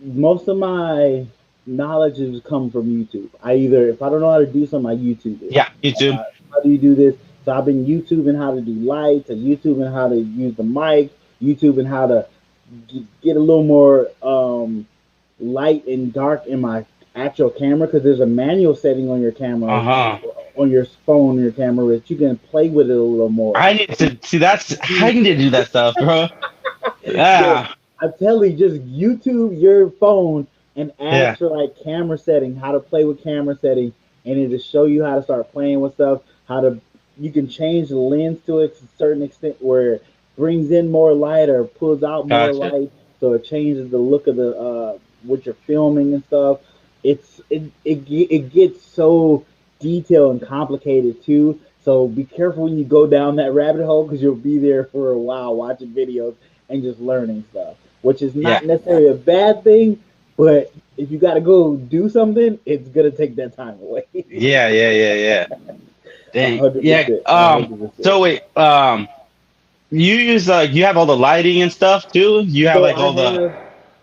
most of my knowledge has come from YouTube. If I don't know how to do something, I YouTube it.
Yeah, YouTube.
How do you do this? So I've been YouTubing how to do lights, and YouTubing how to use the mic, YouTubing how to get a little more light and dark in my actual camera because there's a manual setting on your camera,
Uh-huh.
on your phone, on your camera that you can play with it a little more.
I need to see I need to do that stuff, bro.
So
Yeah.
I'm telling you, just YouTube your phone and
Yeah.
ask for like camera setting, how to play with camera setting, and it'll show you how to start playing with stuff. You can change the lens to a certain extent where it brings in more light or pulls out more
Gotcha.
light, so it changes the look of the what you're filming and stuff. It gets so detailed and complicated too. So be careful when you go down that rabbit hole because you'll be there for a while watching videos and just learning stuff, which is
Yeah.
not necessarily a bad thing. But if you got to go do something, it's gonna take that time away.
Yeah. Yeah. Yeah. Yeah.
A
Dang.
hundred
Yeah.
percent. 100%.
So wait. You have all the lighting and stuff too. You have
So
like all the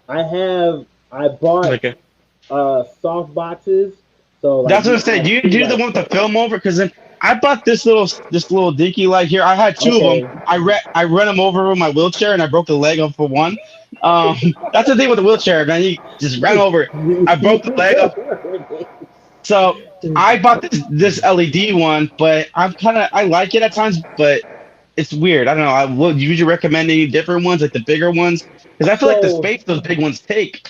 I bought
like.
soft boxes. So like
That's what
you
I'm
know, I
saying.
have
Do you
two
do the
lights.
one with the film over? Because then I bought this little dinky light here. I had two of
Okay.
them. I ran them over with my wheelchair and I broke the leg off for one. That's the thing with the wheelchair, man. You just ran over it. I broke the leg off. So I bought this LED one, but I like it at times, but it's weird. I don't know. Would you recommend any different ones, like the bigger ones? Because I feel like the
So
space those big ones take.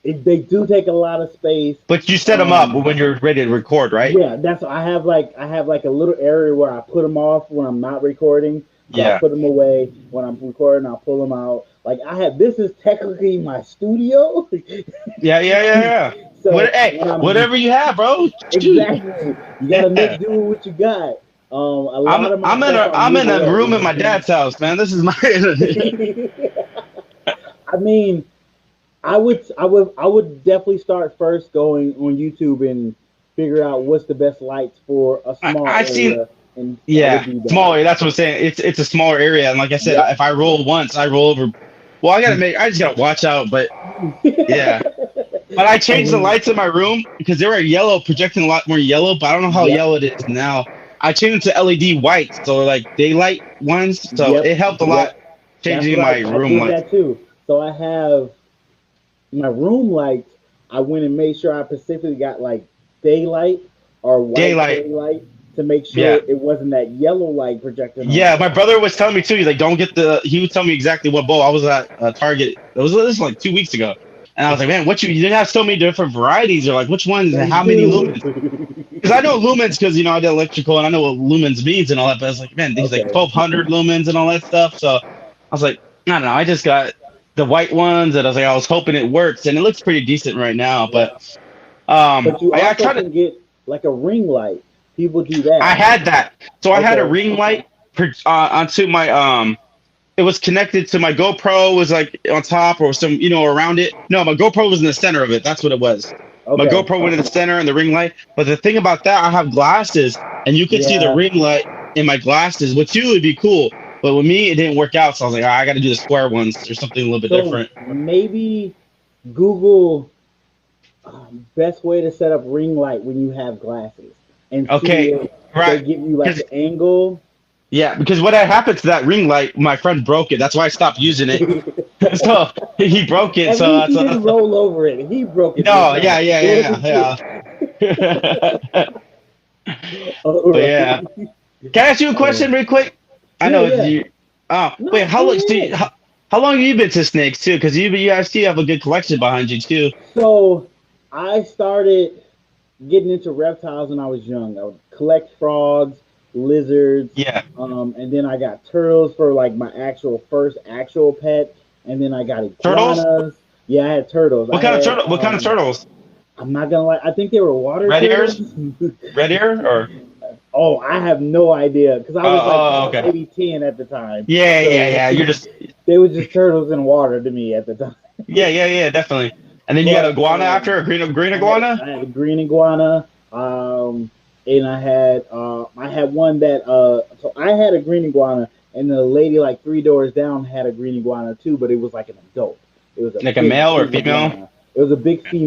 they do take a lot of space.
But you set them up
Um,
when you're ready to record, right?
Yeah, that's I have like a little area where I put them off when I'm not recording. So I'll
Yeah.
put them away when I'm recording. I'll pull them out. Like this is technically my studio.
Yeah, yeah, yeah, yeah.
So
Hey,
when I'm
whatever you have, bro. Shoot.
exactly, you gotta
Yeah.
make do with what you got. A lot of my
I'm in
stuff
a
I
I'm
move
in a room in
away.
my dad's house, man. This is my
I mean, I would definitely start first going on YouTube and figure out what's the best lights for a small
I seen
area, and I would
yeah,
do that.
smaller. That's what I'm saying. It's a smaller area, and like I said,
Yep.
if I roll once, I roll over. Well, I just gotta watch out, but yeah. But I changed the lights in my room because they were yellow, projecting a lot more yellow, but I don't know how
Yep.
yellow it is now. I changed it to LED white, so like daylight ones. So
Yep.
it helped a lot
Yep. That's
changing
what
my
I
room
did
lights.
that too. So I have my room lights. I went and made sure I specifically got like daylight or white
Daylight.
daylight to make
Yeah.
sure it wasn't that yellow light projecting on.
Yeah, my brother was telling me too. He's like, "Don't get the." He would tell me exactly what bulb. I was at Target. This was like 2 weeks ago, and I was like, "Man, you didn't have so many different varieties, or like which ones and
They
how many
do.
lumens?" Because I know lumens because I did electrical and I know what lumens means and all that. But I was like, "Man, these like
Okay.
1200 lumens and all that stuff." So I was like, "I don't know." I just got the white ones, and I was hoping it works, and it looks pretty decent right now.
Yeah.
But
But you
I
also
tried to.
can get like a ring light. People do
I
that.
had that, so I had a
Okay.
ring light onto my it was connected to my GoPro was like on top or some around it. No, my GoPro was in the center of it. That's what it was. My
Okay.
GoPro went in the center and the ring light. But the thing about that, I have glasses and you could see the
Yeah.
ring light in my glasses, which you would be cool. But with me, it didn't work out. So I was like, I got to do the square ones or something a little bit
So
different.
maybe Google best way to set up ring light when you have glasses. and see
Okay,
if they
right.
give you like the angle.
Yeah, because what had happened to that ring light, my friend broke it. That's why I stopped using it. So he broke it.
At
So
least he
that's
didn't roll over it. He broke it this
no, yeah,
time.
yeah, yeah, yeah.
All
But yeah,
right.
can I ask you a
Uh,
question real quick? I
yeah,
know
yeah.
you. Oh, wait,
No,
how
go
long? So
ahead.
how long have you been to snakes too? Because you actually have a good collection behind you too.
So I started getting into reptiles when I was young. I would collect frogs, lizards,
Yeah,
and then I got turtles for like my actual first actual pet, and then I got
turtles.
iguanas. Yeah, I had turtles. I
What kind of
had
turtle? What kind of turtles?
I'm not gonna lie, I think they were water
Red
turtles.
ears? Red ear or?
Oh, I have no idea because I was like
Okay.
maybe 10 at the time.
Yeah, yeah,
So
yeah. You're just
they were just turtles in water to me at the time.
yeah, yeah, yeah, definitely. And then you got
But
iguana after a green
I had
iguana.
I had a green iguana, and I had one that so I had a green iguana, and the lady like three doors down had a green iguana too, but it was like an adult. It was a
Like a male or
big
female?
iguana. It was a big
Yeah.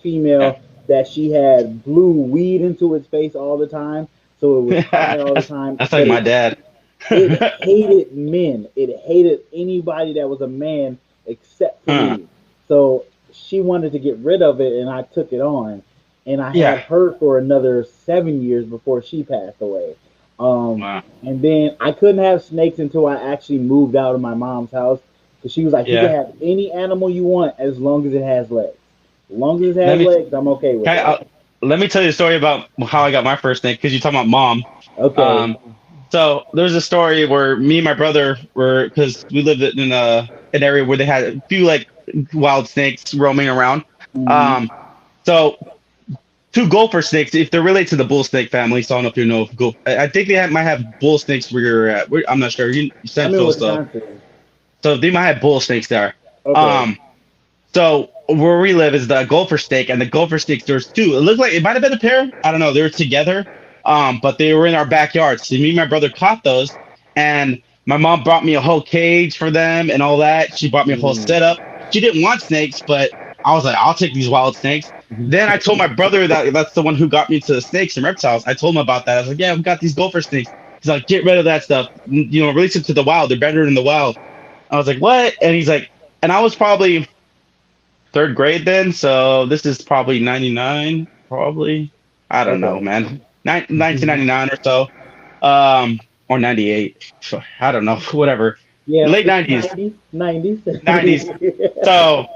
female that she had blew weed into its face all the time, so it was high all the time.
That's like
But
my dad.
it hated men. It hated anybody that was a man except for
Huh.
me. So she wanted to get rid of it, and I took it on. And I had
Yeah.
her for another 7 years before she passed away.
Wow.
And then I couldn't have snakes until I actually moved out of my mom's house. Because she was like, you can
Yeah.
have any animal you want as long as it has legs. As long as it
Let
has
me
legs, I'm okay with
can I,
it.
let me tell you a story about how I got my first snake because you're talking about mom.
Okay.
Um, so there's a story where me and my brother were because we lived in an area where they had a few like wild snakes roaming around.
Hmm.
Um, so two gopher snakes, if they're related to the bull snake family, so I don't know if you know. I think might have bull snakes where you're at. I'm not sure. You
I'm in
Central,
Wisconsin.
so they might have bull snakes there.
Okay.
Um, so where we live is the gopher snake, and the gopher snakes. There's two. It looked like it might have been a pair. I don't know. They were together, but they were in our backyard. So me and my brother caught those, and my mom brought me a whole cage for them and all that. She brought me a whole
Mm.
setup. She didn't want snakes, but I was like, I'll take these wild snakes. Then I told my brother that that's the one who got me to the snakes and reptiles. I told him about that. I was like, yeah, we got these gopher snakes. He's like, get rid of that stuff. Release it to the wild. They're better in the wild. I was like, what? And he's like, and I was probably third grade then, so this is probably 99, probably. I don't know,
Okay.
man. 1999 or so, or 98. I don't know, whatever.
Yeah,
Late 90s,
90s, 90s.
90s. So,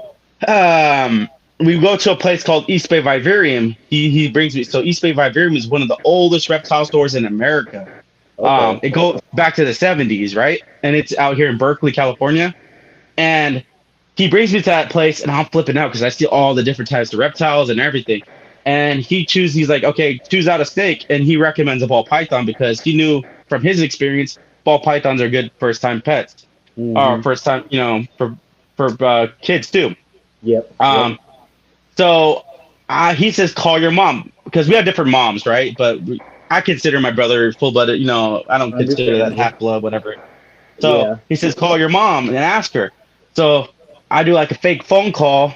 we go to a place called East Bay Vivarium. He brings me. So East Bay Vivarium is one of the oldest reptile stores in America.
Okay.
It goes back to the 70s, right? And it's out here in Berkeley, California. And he brings me to that place, and I'm flipping out because I see all the different types of reptiles and everything. And he's like, okay, choose out a snake, and he recommends a ball python because he knew from his experience, ball pythons are good first time pets, or
Hmm.
first time, for kids too.
Yep. Yep.
Um, so he says, call your mom because we have different moms, right? But I consider my brother full blooded. I don't consider that
Understandable.
half blood, whatever. So
Yeah.
he says, call your mom and ask her. So I do like a fake phone call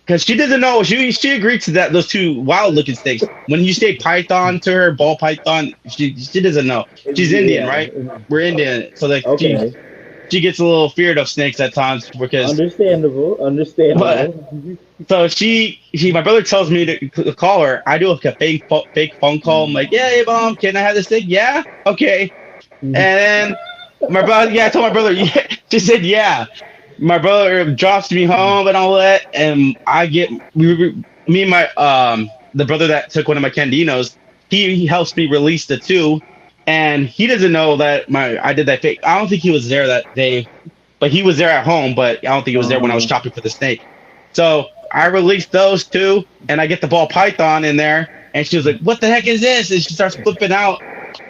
because she doesn't know. She agreed to that those two wild looking snakes. When you say python to her, ball python, she doesn't know. She's Indian,
Yeah.
right? We're Indian, so like
Okay.
she gets a little feared of snakes at times because.
Understandable.
But
Understandable.
so my brother tells me to call her. I do like a fake phone call. I'm like, yeah, hey mom, can I have this thing? Yeah, okay. And then my brother, yeah, I told my brother, yeah. She said, yeah. My brother drops me home and all that, and me and my the brother that took one of my candinos. He helps me release the two, and he doesn't know that I did that fake. I don't think he was there that day, but he was there at home. But I don't think he was there when I was
Uh-huh.
shopping for the snake. So I released those two, and I get the ball python in there, and she was like, "What the heck is this?" And she starts flipping out,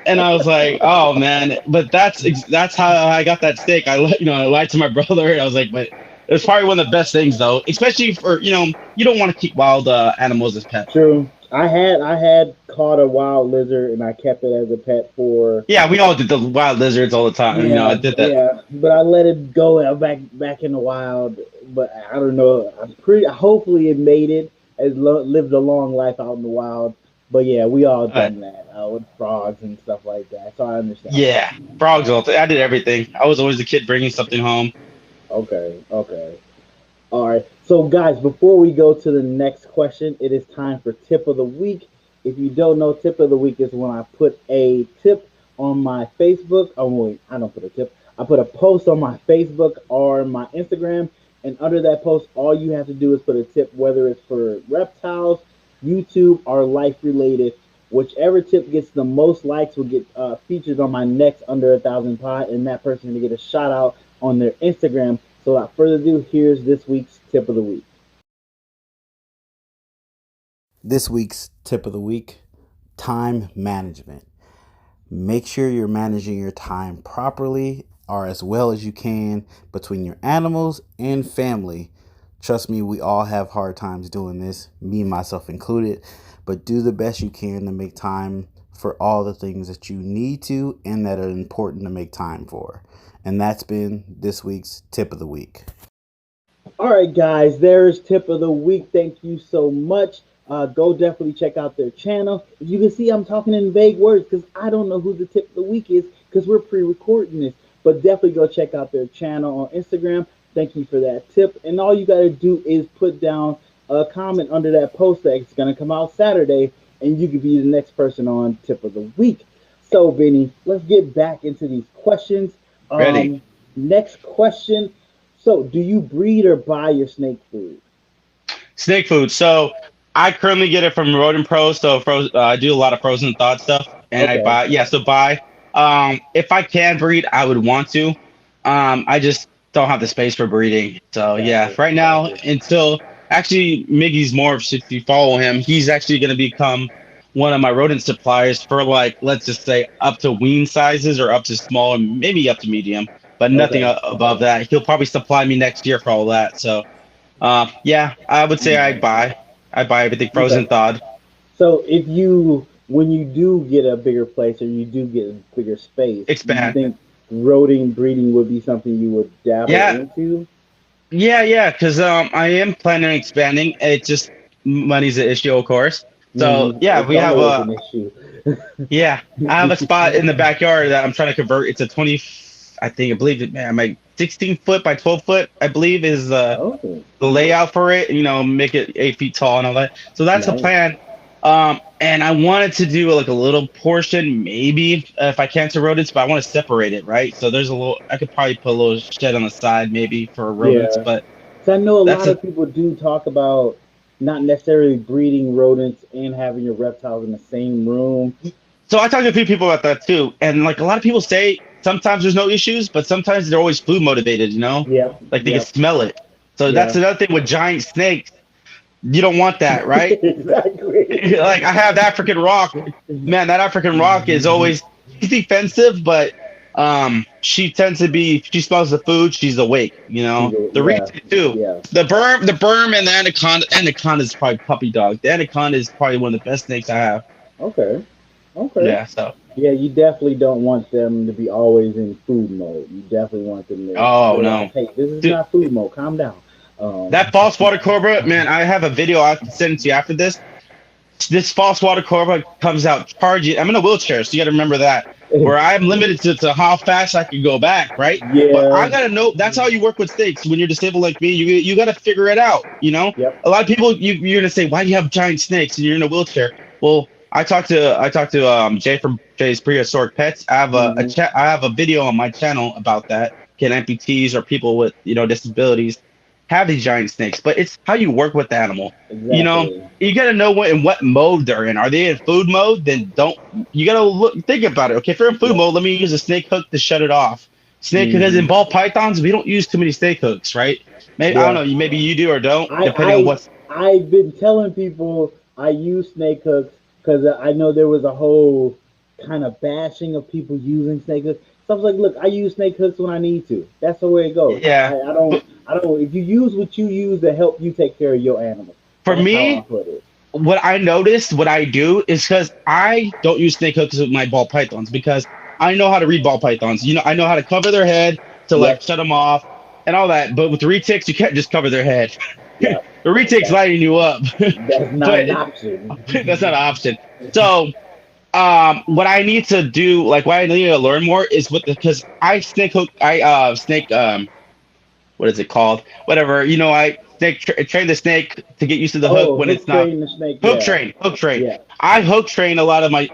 and I was like, "Oh man!" But that's how I got that steak. I lied to my brother. I was like, "But it's probably one of the best things, though, especially for you don't want to keep wild animals as pets."
True. I had caught a wild lizard and I kept it as a pet for
Yeah, we all did the wild lizards all the time. I
yeah,
did that.
yeah. But I let it go back in the wild. But I don't know. I'm pretty. Hopefully, it made it. Lived a long life out in the wild. But yeah, we all done that with frogs and stuff like that. So I understand.
Yeah, frogs all day. I did everything. I was always the kid bringing something home.
Okay, okay. All right. So, guys, before we go to the next question, it is time for tip of the week. If you don't know, tip of the week is when I put a tip on my Facebook. Oh, wait, I don't put a tip. I put a post on my Facebook or my Instagram, and under that post, all you have to do is put a tip, whether it's for reptiles, YouTube, or life related. Whichever tip gets the most likes will get featured on my next Under a Thousand Pod, and that person will get a shout out on their Instagram. So without further ado, here's this week's tip of the week.
This week's tip of the week: time management. Make sure you're managing your time properly or as well as you can between your animals and family. Trust me, we all have hard times doing this, me myself included, but do the best you can to make time for all the things that you need to and that are important to make time for. And that's been this week's tip of the week.
All right, guys, there's tip of the week. Thank you so much. Go definitely check out their channel. As you can see, I'm talking in vague words because I don't know who the tip of the week is because we're pre-recording this. But definitely go check out their channel on Instagram. Thank you for that tip. And all you got to do is put down a comment under that post that's going to come out Saturday, and you could be the next person on tip of the week. So, Benny, let's get back into these questions.
Ready.
Next question. So, do you breed or buy your snake food?
Snake food. So I currently get it from Rodent Pro. So I do a lot of frozen thawed stuff, and I buy. Yeah, so buy. If I can breed, I would want to. I just don't have the space for breeding. So yeah, right now until actually Miggy's Morphs, if you follow him, he's actually going to become one of my rodent suppliers for, like, let's just say up to wean sizes or up to small and maybe up to medium, but nothing above that. He'll probably supply me next year for all that. So yeah, I would say I buy everything frozen thawed.
So when you do get a bigger place or you do get a bigger space,
expand.
Do you think rodent breeding would be something you would dabble into?
Yeah, because I am planning on expanding. It just money's an issue, of course. So yeah, we have
an issue.
Yeah, I have a spot in the backyard that I'm trying to convert. It's a 20, I believe it, man, my 16 foot by 12 foot, I believe, is the layout for it. You know, make it 8 feet tall and all that. So that's the plan. And I wanted to do like a little portion, maybe if I can, to rodents, but I want to separate it, right? So there's a little. I could probably put a little shed on the side, maybe for rodents, but
I know a lot of people do talk about not necessarily breeding rodents and having your reptiles in the same room.
So I talked to a few people about that too, and like a lot of people say sometimes there's no issues, but sometimes they're always food motivated, you know?
Yeah.
Like they can smell it. So that's another thing with giant snakes. You don't want that, right?
Exactly.
Like I have the African rock. Man, that African rock is always defensive, but she tends to be. She smells the food. She's awake. You know, the reason too.
Yeah.
The berm, and the anaconda. Anaconda is probably puppy dog. The anaconda is probably one of the best snakes I have.
Okay.
Yeah. So.
Yeah, you definitely don't want them to be always in food mode. You definitely want them to.
Oh no!
Hey, this is not food mode. Calm down.
That false water cobra, man, I have a video I can send to you after this. This false water cobra comes out charging. I'm in a wheelchair, so you got to remember that. Where I'm limited to how fast I can go back, right?
Yeah.
But I gotta know. That's how you work with snakes. When you're disabled like me, you got to figure it out. You know.
Yep.
A lot of people, you're gonna say, why do you have giant snakes and you're in a wheelchair? Well, I talked to Jay from Jay's Prehistoric Pets. I have I have a video on my channel about that. Can amputees or people with disabilities have these giant snakes? But it's how you work with the animal.
Exactly.
You know, you gotta know what mode they're in. Are they in food mode? Then you gotta think about it. Okay, if they're in food mode, let me use a snake hook to shut it off. Because in ball pythons, we don't use too many snake hooks, right? Maybe I don't know. Maybe you do or don't, depending on what.
I've been telling people I use snake hooks because I know there was a whole kind of bashing of people using snake hooks. So I was like, look, I use snake hooks when I need to. That's the way it goes.
Yeah.
I don't. If you use what you use to help you take care of your animal.
For me, what I noticed, what I do is because I don't use snake hooks with my ball pythons because I know how to read ball pythons. You know, I know how to cover their head to like shut them off and all that. But with retics, you can't just cover their head.
Yeah.
The retake's lighting you up,
That's not
but
an option.
that's not an option. So what I need to do, like what I need to learn more is what because I snake hook, I snake what is it called? Whatever, I train the snake to get used to the hook
Oh,
when
hook
it's not
train the snake.
hook
Yeah.
train, hook train.
Yeah.
I hook train a lot of my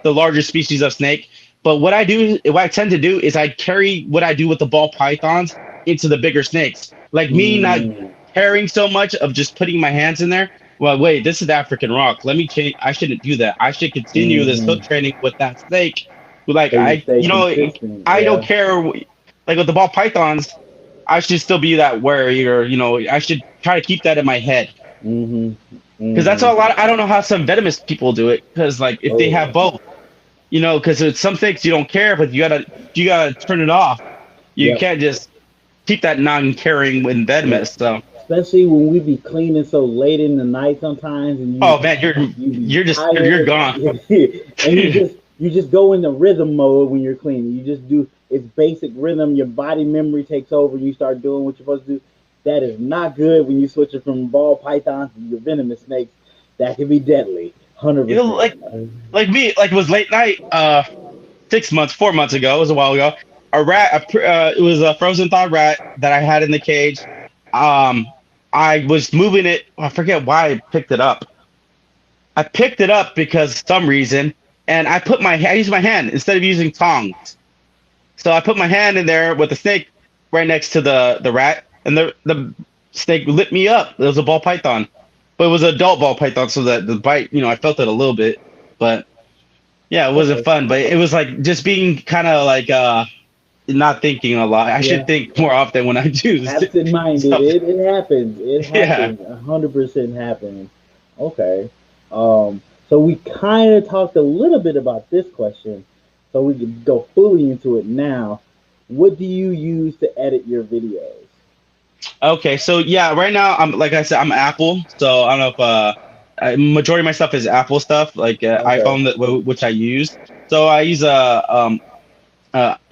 the larger species of snake, but what I tend to do is I carry what I do with the ball pythons into the bigger snakes. Like me not
Mm,
caring so much of just putting my hands in there. Well, wait, this is African rock. Let me change. I shouldn't do that. I should continue this hook
hmm.
training with that snake. Like
So you stay consistent.
I don't
Yeah.
care. Like with the ball pythons, I should still be that warrior. I should try to keep that in my head
Hmm.
because that's
Hmm.
a lot. I don't know how some venomous people do it because like if they have
Oh,
both, because it's some things you don't care, but you gotta turn it off. You
yep.
can't just keep that non-caring when
Yep.
venomous. So,
Especially when we be cleaning so late in the night sometimes, and
oh man, you're
you be
you're just you're
tired,
gone.
and you just go into rhythm mode when you're cleaning. You just do it's basic rhythm. Your body memory takes over. You start doing what you're supposed to do. That is not good when you switch it from ball pythons to your venomous snakes. That can be deadly.
You know, like
100%.
like me, like it was late night. 6 months, 4 months ago, it was a while ago. It was a frozen thawed rat that I had in the cage. Um, I was moving it. I forget why I picked it up. I picked it up because some reason, and I used my hand instead of using tongs. So I put my hand in there with the snake right next to the rat, and the snake lit me up. It was a ball python, but it was an adult ball python, so that the bite, I felt it a little bit, but yeah, it wasn't
Okay.
fun. But it was like just being kind of like not thinking a lot. I should
Yeah.
think more often when I do
Absent-minded.
stuff.
It happens. It
Yeah.
happens. 100% happens. Okay. So we kind of talked a little bit about this question, so we can go fully into it now. What do you use to edit your videos?
Okay, so yeah, right now I'm like I said, I'm Apple, so I don't know if majority of my stuff is Apple stuff, like
Okay.
iPhone which I use. So I use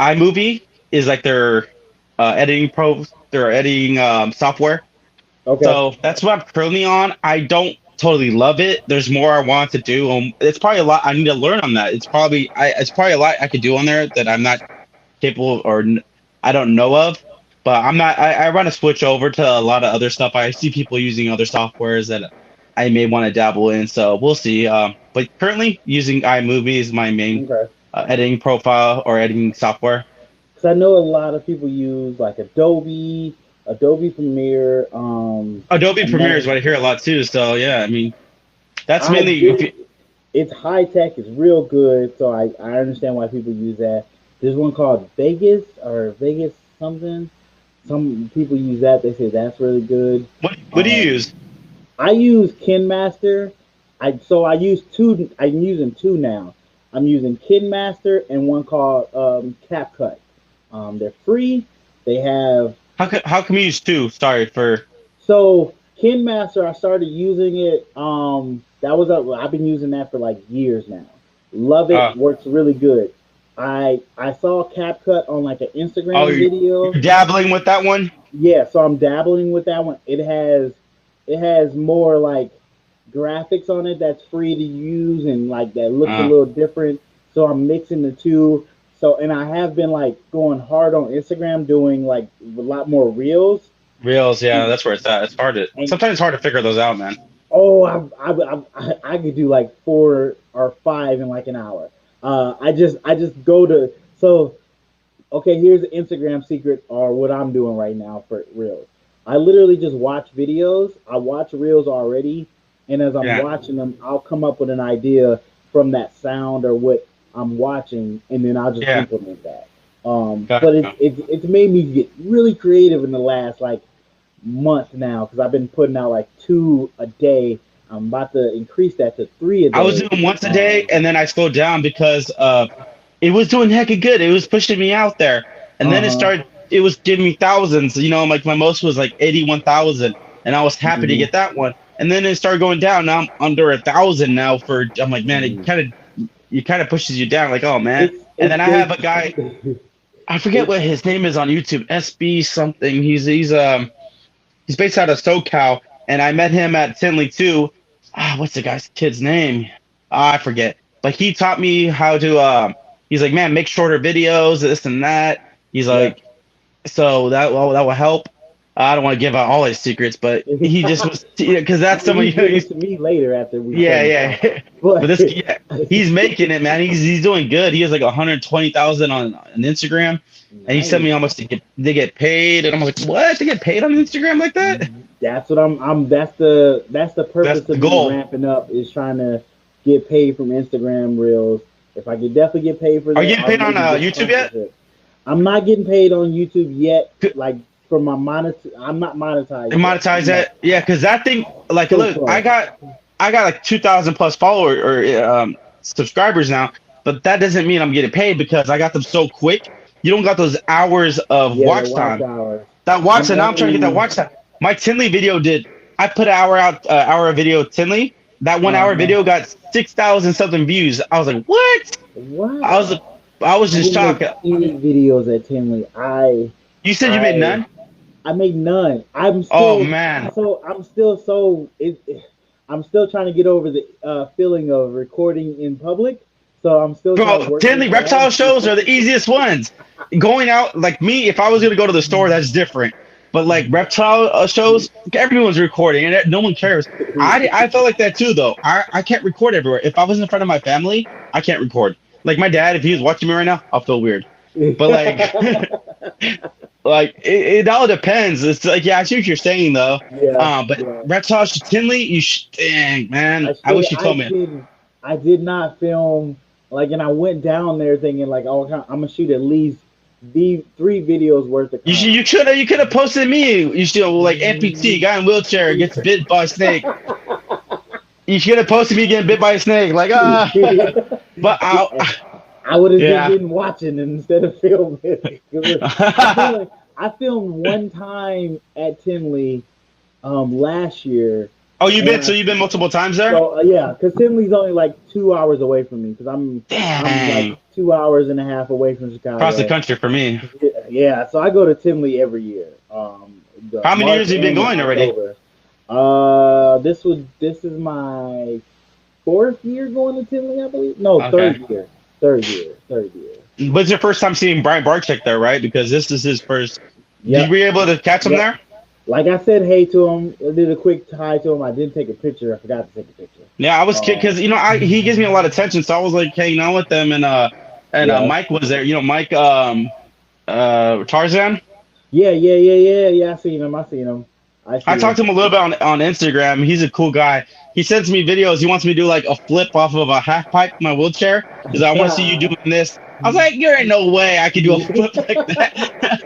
iMovie is like their editing software.
Okay.
So that's what I'm currently on. I don't totally love it. There's more I want to do. It's probably a lot I need to learn on that. It's probably a lot I could do on there that I'm not capable I don't know of. But I'm not. I want to switch over to a lot of other stuff. I see people using other softwares that I may want to dabble in. So we'll see. But currently using iMovie is my main
Okay.
editing profile or editing software.
Because I know a lot of people use like Adobe Premiere.
Adobe Premiere is
Another,
what I hear a lot too. So yeah, I mean that's
I
mainly if
do.
you,
It's high tech. It's real good. So I understand why people use that. There's one called Vegas or Vegas something. Some people use that. They say that's really good.
what do you use?
I use KinMaster. I use two. I'm using two now. I'm using KinMaster and one called CapCut. They're free. They have
How come you use two? Sorry for.
so KinMaster. I started using it. I've been using that for like years now. Love it.
Uh,
Works really good. I saw CapCut on like an
oh,
Instagram video.
you're dabbling with that one.
Yeah, so I'm dabbling with that one. It has more like graphics on it that's free to use and like that looks a
Uh,
little different. So I'm mixing the two. So and I have been like going hard on Instagram doing like a lot more reels.
Reels, yeah,
And,
that's where it's at. It's hard to
and
sometimes it's hard to figure those out, man.
oh, I could do like 4 or 5 in like an hour. I just go to so okay, here's the Instagram secret or what I'm doing right now for reels. I literally just watch videos. I watch reels already, and as I'm
Yeah,
watching them, I'll come up with an idea from that sound or what I'm watching, and then I'll just
yeah.
implement that.
Got
But
you.
it's made me get really creative in the last like month now because I've been putting out like 2 a day. I'm about to increase that to 3 a
I was
day.
doing once a day, and then I slowed down because it was doing hecka good. It was pushing me out there, and then
Uh-huh.
it was giving me thousands. Like my most was like 81,000, and I was happy to
Mhm.
get that one. And then it started going down. Now I'm under 1,000 now. I'm like, man,
Mhm.
it kind of pushes you down. Like, oh man.
It's
And
it's
then I have a guy.
it's
I forget
it's
what his name is on YouTube. SB something. He's He's based out of SoCal, and I met him at Tinley too. What's the kid's name? I forget. But he taught me how to. He's like, man, make shorter videos, this and that. He's like, so that will help. I don't want to give out all his secrets, but he just was because that's someone you
used to me later after we.
Yeah. But this, he's making it, man. He's doing good. He has like 120,000 on Instagram, and he sent me how much they get paid, and I'm like, what? They get paid on Instagram like that?
That's what I'm. That's the purpose of me ramping up, is trying to get paid from Instagram Reels. If I could definitely get paid for that.
Are you getting paid on YouTube yet?
I'm not getting paid on YouTube yet. Like for my I'm not monetized.
Monetize that? Yeah, because that thing, like, look, I got like 2,000 plus followers or subscribers now, but that doesn't mean I'm getting paid because I got them so quick. You don't got those hours of watch time. That watch time. Now I'm trying to get that watch time. My Tinley video I put an hour of video Tinley. That 1 hour video got 6,000 something views. I was like, what?
What?
I was just shocked.
Any videos at Tinley?
You said you made none?
I made none. I'm still trying to get over the feeling of recording in public. So I'm still.
Bro, Tinley reptile shows are the easiest ones. Going out, like me, if I was gonna go to the store, that's different. But like reptile shows, everyone's recording and no one cares. I felt like that too, though. I can't record everywhere. If I was in front of my family, I can't record. Like my dad, if he was watching me right now, I'll feel weird. But like, like it all depends. It's like, yeah, I see what you're saying though.
Yeah.
But reptile Tinley, dang man, I wish you told me.
I did not film and I went down there thinking like, oh, I'm gonna shoot at least the 3 videos worth of content.
You could have posted me. You should like amputee guy in wheelchair gets bit by a snake. You should have posted me getting bit by a snake. Like but
I would have just been watching instead of filming. I filmed one time at Tinley last year.
Oh, you've been multiple times there?
So, yeah, because Tinley's only like 2 hours away from me because I'm like 2 hours and a half away from Chicago.
Across the country for me.
Yeah, so I go to Tinley every year.
How many years have you been going already?
This is my 4th year going to Tinley, I believe. No, okay. Third year.
But it's your first time seeing Brian Barczyk there, right? Because this is his first. Yep. Were you able to catch him there?
Like I said hey to him, I did a quick hi to him. I didn't take a picture. I forgot to take a picture.
Yeah, I was because he gives me a lot of attention, so I was like hanging out with them, and Mike was there. Mike Tarzan.
Yeah. I seen him. I
talked to him a little bit on Instagram. He's a cool guy. He sends me videos. He wants me to do like a flip off of a half pipe in my wheelchair because I want to see you doing this. I was like, there ain't no way I could do a flip like that.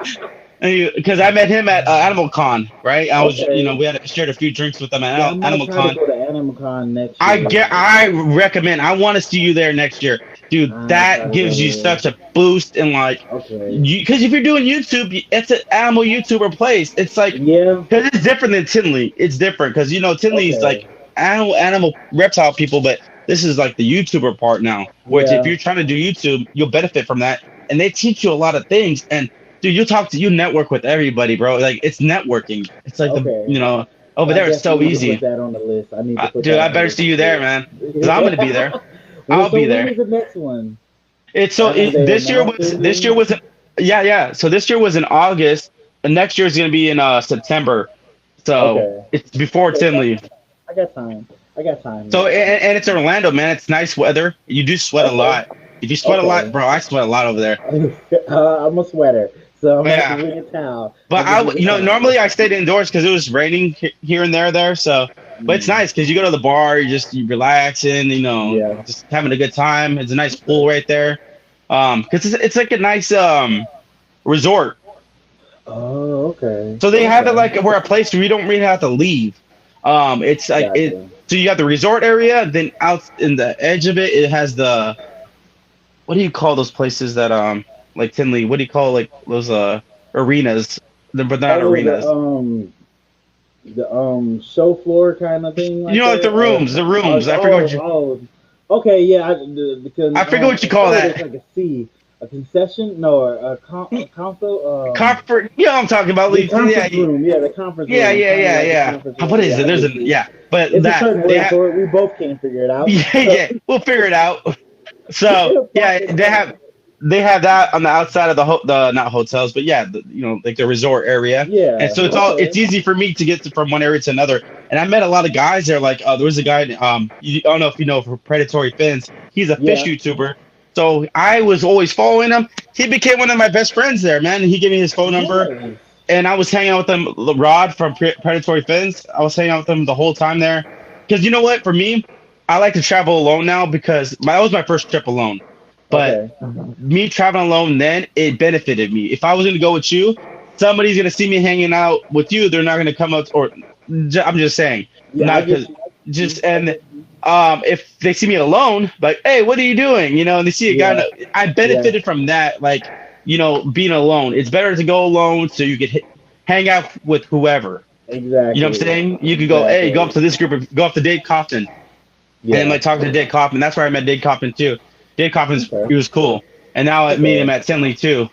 Because I met him at Animal Con, right? I was, we had shared a few drinks with them at Animal Con.
Go to Animal Con next year.
I recommend. I want to see you there next year, dude. That gives you such a boost and because if you're doing YouTube, it's an animal YouTuber place. It's like because it's different than Tinley. It's different because Tinley's like animal reptile people, but this is like the YouTuber part now. Which if you're trying to do YouTube, you'll benefit from that, and they teach you a lot of things and. Dude, you network with everybody, bro. Like it's networking. It's like over there it's so easy.
Put that on the list. I need to put
dude, I better see you there, man. Because I'm gonna be there. I'll be there.
When is the next one?
This year was So this year was in August, and next year is gonna be in September. So it's before Tinley.
I got time.
So and it's Orlando, man. It's nice weather. You do sweat a lot. If you sweat a lot, bro, I sweat a lot over there.
I'm a sweater. So I'm going to bring a towel.
But normally I stayed indoors because it was raining here and there. So, but it's nice because you go to the bar, you relaxing, just having a good time. It's a nice pool right there. Because it's like a nice resort.
Oh, okay.
So they have it like where a place where you don't really have to leave. It's like So you got the resort area, then out in the edge of it has the. What do you call those places that like Tinley? What do you call like those arenas? But not arenas.
The show floor kind of thing.
Like the rooms. I forget what you.
Okay, yeah.
I forget what you call that.
It's like a C. a concession, no, a console,
Comfort, you know what I'm talking about,
the
Lee. Yeah,
conference room. Yeah, the conference
yeah,
room,
yeah,
kind of
yeah,
like a
yeah.
conference room.
What is
Yeah,
it?
I
There's
get
a
you.
yeah, but
It's a
that
certain
they
word
have.
for it. We both can't figure it out.
Yeah,
So
yeah, we'll figure it out. So
it'll pop
yeah,
into my head.
they have that on the outside of the not hotels, but yeah, like the resort area. And
Yeah.
so it's
Okay.
easy for me to get from one area to another. And I met a lot of guys there. Like there was a guy, I don't know if you know, for Predatory Fins. He's a fish
Yeah.
YouTuber. So I was always following him. He became one of my best friends there, man. He gave me his phone number,
Nice.
and I was hanging out with him. Rod from Predatory Fins. I was hanging out with him the whole time there. Because you know what? For me, I like to travel alone now because that was my first trip alone. But
Okay.
me traveling alone then it benefited me. If I was going to go with you, somebody's going to see me hanging out with you. They're not going to come up or I'm just saying,
Yeah, I
not
get
because
you.
just
I
and
get you.
if they see me alone, like, hey, what are you doing? And they see a guy.
Yeah.
I
Yeah.
benefited from that, like, being alone. It's better to go alone so you could hang out with whoever. You know what I'm
Exactly.
saying? You could go, hey, go
Exactly.
up to this group, go up to Dave Kaufman, and
Yeah.
like talk to Dave Kaufman. That's where I met Dave Kaufman too. Dave Kaufman's
Okay.
he was cool, and now I meet
Okay.
him at Tinley too.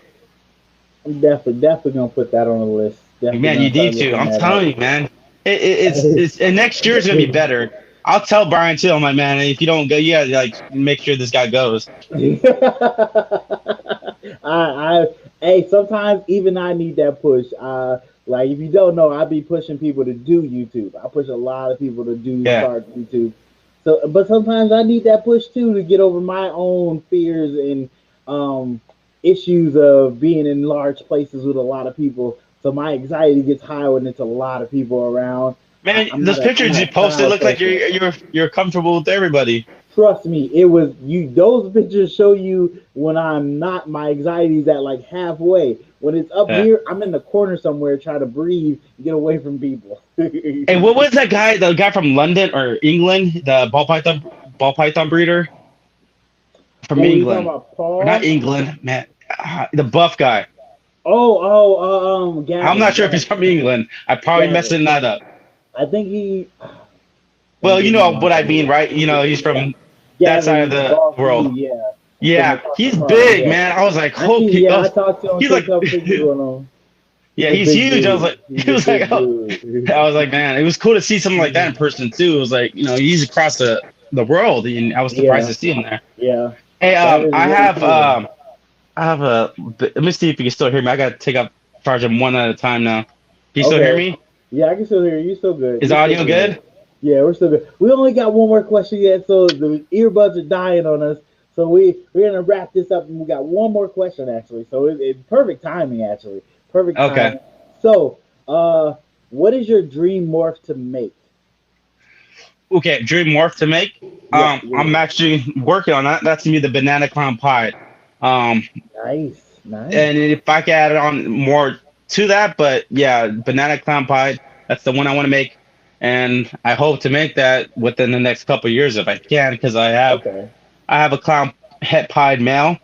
I'm definitely gonna put that on the list.
Like,
Definitely
man,
gonna
you
start
need to.
looking
I'm
that up.
telling you, man. It's and next year is gonna be better. I'll tell Brian too. I'm like, man, if you don't go, yeah, like make sure this guy goes.
I, hey, sometimes even I need that push. Like if you don't know, I be pushing people to do YouTube. I push a lot of people to do
Yeah,
start YouTube. So, but sometimes I need that push too to get over my own fears and um, issues of being in large places with a lot of people. So my anxiety gets high when it's a lot of people around.
man, those
I'm
pictures
not
you
a
posted
crowd
look like
person.
you're comfortable with everybody.
Trust me, it was you. Those pictures show you when I'm not. My anxiety's at like halfway. When it's up
Yeah.
here, I'm in the corner somewhere trying to breathe, get away from people.
And what was that guy? The guy from London or England, the ball python breeder from
Oh, you talking
England,
about
or not
Paul?
England, man, the buff guy. I'm not sure if he's
Gavin,
from England. I probably
Gavin.
messing that up.
I think he. Can't
Well,
get
you
his
know
name
what
off
I
of
mean,
here.
right? He's
Yeah,
from that side of
Gavin
the
Golf
world.
U. Yeah, from
Yeah,
across the
he's
pond.
big,
Yeah,
man. I was like,
I see.
okay,
Yeah, I talked to him.
he's
Take
like,
some pictures with him. He's
yeah,
a
he's
big
huge. I was
dude.
like,
He's
he
a
was like,
big
oh,
dude.
I was like, man, it was cool to see something like that in person too. It was like, he's across the world, and I was surprised
Yeah,
to see him there.
yeah.
Hey,
That is really cool.
I have a. Let me see if you can still hear me. I gotta take up charge them one at a time now. Can you still hear
Okay.
me?
Yeah, I can still hear you. You're still good.
Is
You're still
audio
good.
good?
Yeah, we're still good. We only got one more question yet, so the earbuds are dying on us. So we're gonna wrap this up, and we got one more question actually. So it's perfect timing actually. Perfect
Okay.
timing. So, what is your dream morph to make?
Okay. Dream morph to make.
Yeah, yeah.
I'm actually working on that. That's gonna be the banana clown pie. Um,
Nice, nice.
and if I could add on more to that, but yeah, banana clown pie. That's the one I want to make, and I hope to make that within the next couple of years if I can, because
Okay,
I have a clown het pied male,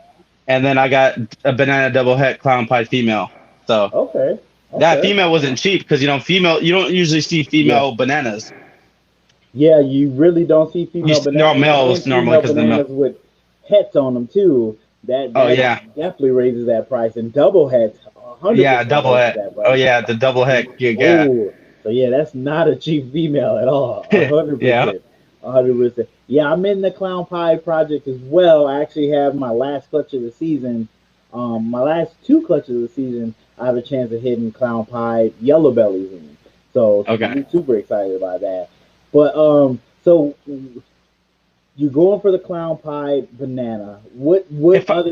and then I got a banana double het clown pied female. So
okay,
that
okay.
female wasn't cheap because female you don't usually see
Yeah,
female bananas.
yeah. You really don't see female
No
bananas
males
and
normally
female
because the male.
bananas with hets on them too.
Oh
That
yeah,
definitely raises that price. And double hets, 100%
yeah, double
raises
het.
that
Oh
price.
yeah, the double het. Yeah,
Oh, so yeah, that's not a cheap female at all. A
yeah,
hundred
yeah.
percent. 100%. Yeah, I'm in the clown pie project as well. I actually have my last clutch of the season. My last two clutches of the season, I have a chance of hitting clown pie yellow bellies in. So
Okay.
I'm super excited about that. But so you're going for the clown pie banana.
If I,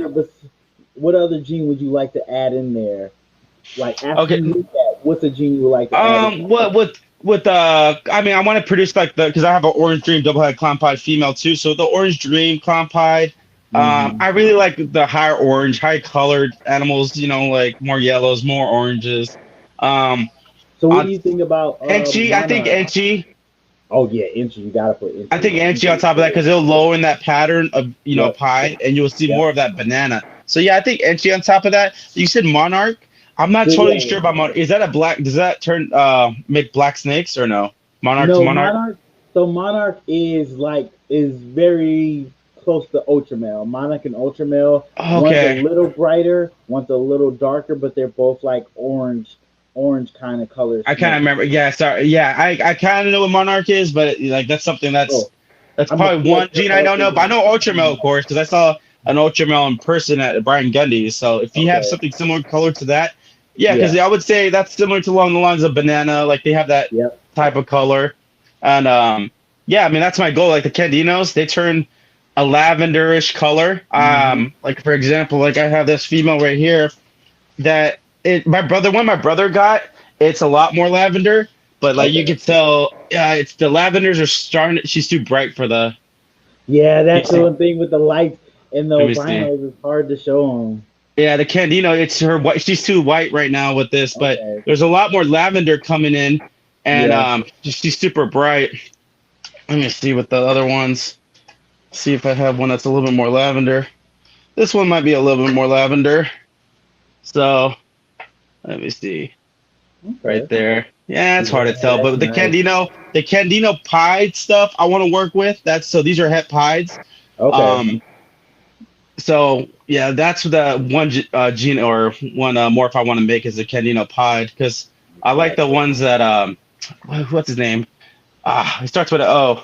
What other gene would you like to add in there? Like after
okay,
you hit that, what's a gene you would like to add in?
what with I mean, I want to produce like because I have an orange dream double head clown pied female too. So the orange dream clown pied.
Hmm.
I really like the higher orange, high colored animals. Like more yellows, more oranges. Um,
So what do
on
you think about
Enchi, I think
Monarch?
Enchi.
Oh yeah, entry. You gotta put
I
entry.
think Enchi on
Entry's
top of that
good.
because it'll lower in that pattern of
Yep.
pie, and you'll see more
Yep.
of that banana. So yeah, I think Enchi on top of that. You said Monarch. I'm not
So
totally
yeah,
sure about Monarch. Is that a black? Does that turn make black snakes or no? Monarch to
no
Monarch.
Monarch. So Monarch is very close to ultra male. Monarch and ultra male. One's a
Okay.
little brighter, one's a little darker, but they're both like orange kind of color
I kind of
snakes.
remember. Yeah, sorry. Yeah, I kind of know what Monarch is, but like that's something
Oh,
that's
I'm gonna
probably
flip
one
the
gene I don't
ultra
know. But I
male.
know Ultramel, of course, because I saw an Ultramel in person at Brian Gundy's. So if you have
Okay.
something similar color to that, yeah, because
Yeah.
I would say that's similar to along the lines of banana. Like they have that
Yep.
type of color, and yeah, I mean that's my goal. Like the Candinos, they turn a lavenderish color.
Hmm.
Like for example, like I have this female right here that my brother got, it's a lot more lavender, but like you
Okay.
could tell, it's the lavenders are starting. She's too bright for the.
Yeah,
You
that's the
see,
one thing with the lights and the
let me see.
albinos. It's hard to show them.
Yeah, the Candino, it's her white. She's too white right now with this, but
Okay.
there's a lot more lavender coming in, and
Yeah.
she's super bright. Let me see with the other ones. See if I have one that's a little bit more lavender. This one might be a little bit more lavender. So let me see. Right
Okay.
there. Yeah, it's hard to
Yeah,
tell,
that's
but
nice.
The Candino pied stuff I want to work with. That's so these are het pieds.
Okay.
Um, so yeah, that's the one gene or one morph I want to make is the Candino pied because I like the
Gotcha.
ones that what's his name? He starts with an O.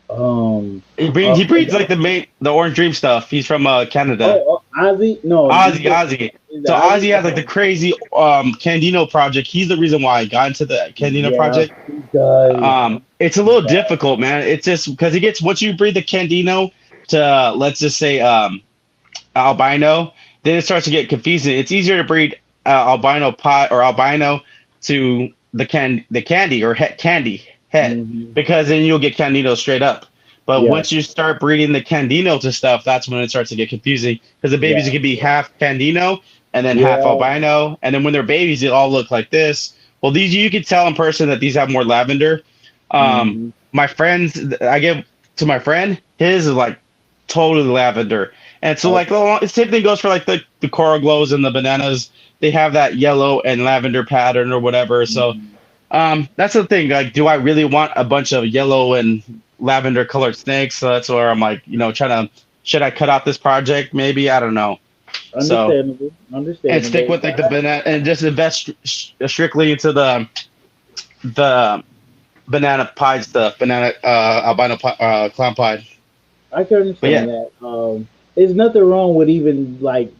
Um.
He breeds like the Orange Dream stuff. He's from Canada.
Ozzy? No, you said
Ozzy.
is it
So
Ozzy?
Ozzy has like the
Okay.
crazy Candino project. He's the reason why I got into the Candino
Yeah,
project.
he does.
It's a
He
little
does.
difficult, man. It's just because it gets once you breed the Candino to let's just say albino, then it starts to get confusing. It's easier to breed albino pot or albino to the candy or candy het
Hmm.
because then you'll get Candino straight up. But
Yeah.
once you start breeding the Candino to stuff, that's when it starts to get confusing because the babies
Yeah.
can be half Candino and then half
Yeah.
albino, and then when they're babies, they all look like this. Well, these you can tell in person that these have more lavender.
Hmm.
My friends, I give to my friend, his is like totally lavender. And so like
Okay.
the same thing goes for like the coral glows and the bananas. They have that yellow and lavender pattern or whatever. So
Hmm.
that's the thing. Like, do I really want a bunch of yellow and lavender colored snakes? So that's where I'm like, trying to should I cut out this project? Maybe I don't know. So
Understandable.
and stick
Understandable.
with like the banana and just invest strictly into the banana pie stuff, banana albino pie, clown pie.
I can
But yeah,
understand that. There's nothing wrong with even like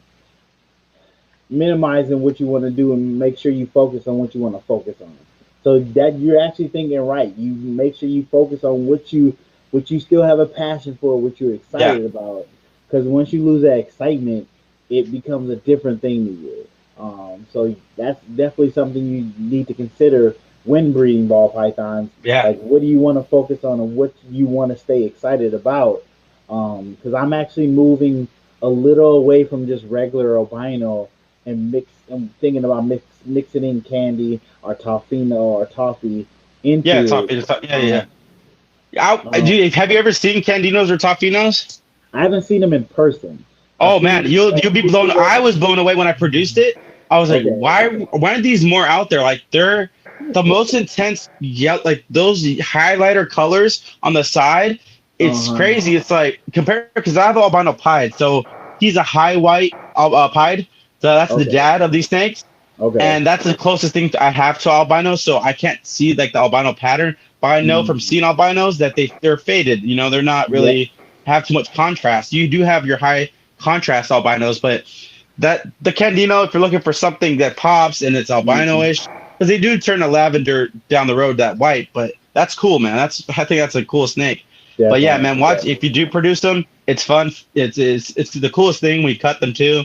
minimizing what you want to do and make sure you focus on what you want to focus on. So that you're actually thinking right. You make sure you focus on what you still have a passion for, what you're
yeah,
excited about. Because once you lose that excitement, it becomes a different thing to you. So that's definitely something you need to consider when breeding ball pythons.
yeah.
Like, what do you want to focus on, and what you want to stay excited about? Because I'm actually moving a little away from just regular albino and I'm thinking about mixing in candy or toffino or toffee
Yeah,
into
top,
it.
yeah, yeah.
Um, um,
Have you ever seen Candinos or Toffinos?
I haven't seen them in person. I've
Oh
seen
man,
them
you'll be blown.
video.
I was blown away when I produced it. I was like,
Okay,
why aren't these more out there? Like they're the most intense, yeah, like those highlighter colors on the side.
uh
It's
huh,
crazy. It's like compared because I have albino pied, so he's a high white pied. So that's the
okay,
dad of these snakes,
okay,
and that's the closest thing I have to albino. So I can't see like the albino pattern, but I know from
mm,
seeing albinos that they're faded. They're not
yep,
really have too much contrast. You do have your high contrast albinos, but that the Candino, if you're looking for something that pops and it's
mm,
albino-ish, because they do turn a lavender down the road that white, but that's cool, man. I think that's a cool snake. But yeah,
definitely,
man, watch if you
definitely.
do produce them, it's fun. It's the coolest thing. We cut them too.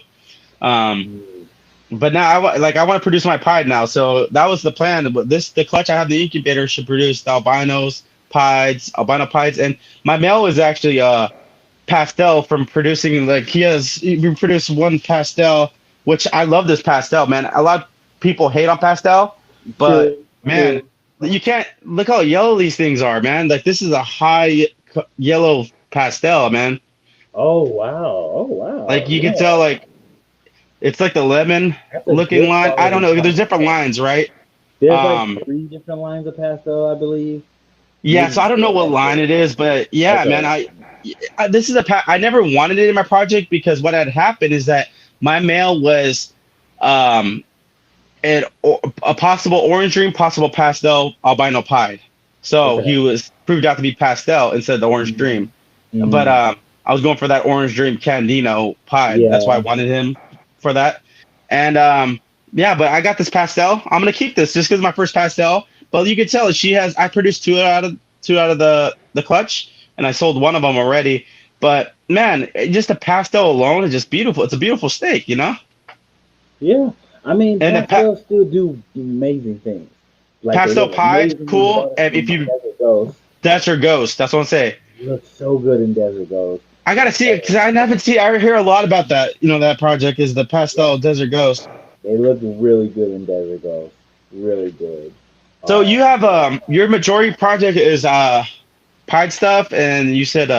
Um,
Mm.
but now I want to produce my pied now. So that was the plan. But the clutch I have the incubator should produce the albinos, pieds, albino pieds, and my male is actually pastel from producing like he produced one pastel, which I love this pastel, man. A lot of people hate on pastel, but
True,
man,
true.
you can't look how yellow these things are, man. Like this is a high yellow pastel, man.
Oh wow, oh
Like
wow,
you can tell
yeah.
like it's like the lemon
That's a
looking
good
line. I don't
quality
know. There's different
pastel.
lines, right?
There's like
Um,
three different lines of pastel, I believe.
Yeah, so I don't know what line it is, but yeah, man,
Okay.
this is I never wanted it in my project because what had happened is that my mail was um a possible orange dream, possible pastel, albino pied. So
Okay.
he was proved out to be pastel instead of the orange
Mm-hmm.
dream. But
Mm-hmm.
I was going for that orange dream Candino pied. That's why I
Yeah.
wanted him for that. And yeah, but I got this pastel. I'm gonna keep this just because my first pastel. But you can tell she has. I produced two out of the clutch, and I sold one of them already. But man, just the pastel alone is just beautiful. It's a beautiful snake, you know.
Yeah. I mean,
And the
pastels still do amazing things. Like they
pastel
look
pie is
amazing in
cool. And if
in
you
Desert Ghost.
that's her ghost, that's what I'm saying.
Look so good in Desert Ghost.
I gotta see it because I haven't seen. I hear a lot about that. You know, that project is the
Yeah.
pastel desert ghost.
They look really good in Desert Ghost. Really good.
So
Uh,
you have your majority project is pied stuff, and you said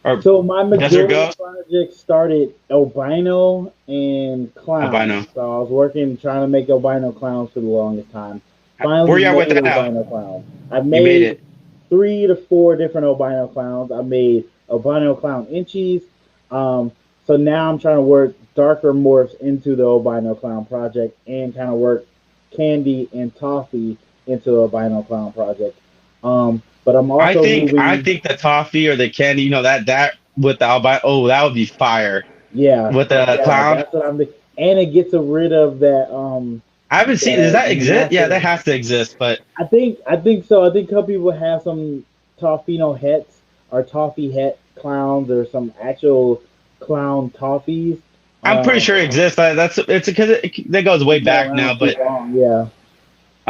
or
so my
desert
majority
ghost
project started albino and clowns.
albino.
So I was working trying to make albino clowns for the longest time. Finally
Where you at with
made
that now?
albino clowns. I
You made
made
it.
3 to 4 different albino clowns. I made albino clown inchies. Um, so now I'm trying to work darker morphs into the albino clown project and kind of work candy and toffee into the albino clown project. But I'm also
I
moving.
think the toffee or the candy, you know that with the albino. Oh, that would be fire
Yeah,
with the
yeah,
clown.
that's what I'm doing. And it gets rid of that
I haven't seen. Does
the
that exist? Yeah, that
natural.
has to exist. But
I think so. I think a couple people have some Toffino hets or toffee het clowns or some actual clown toffees.
I'm pretty
Um,
sure it exists. That's it's because that goes way
it's been
back
around
now.
too
But
long, yeah.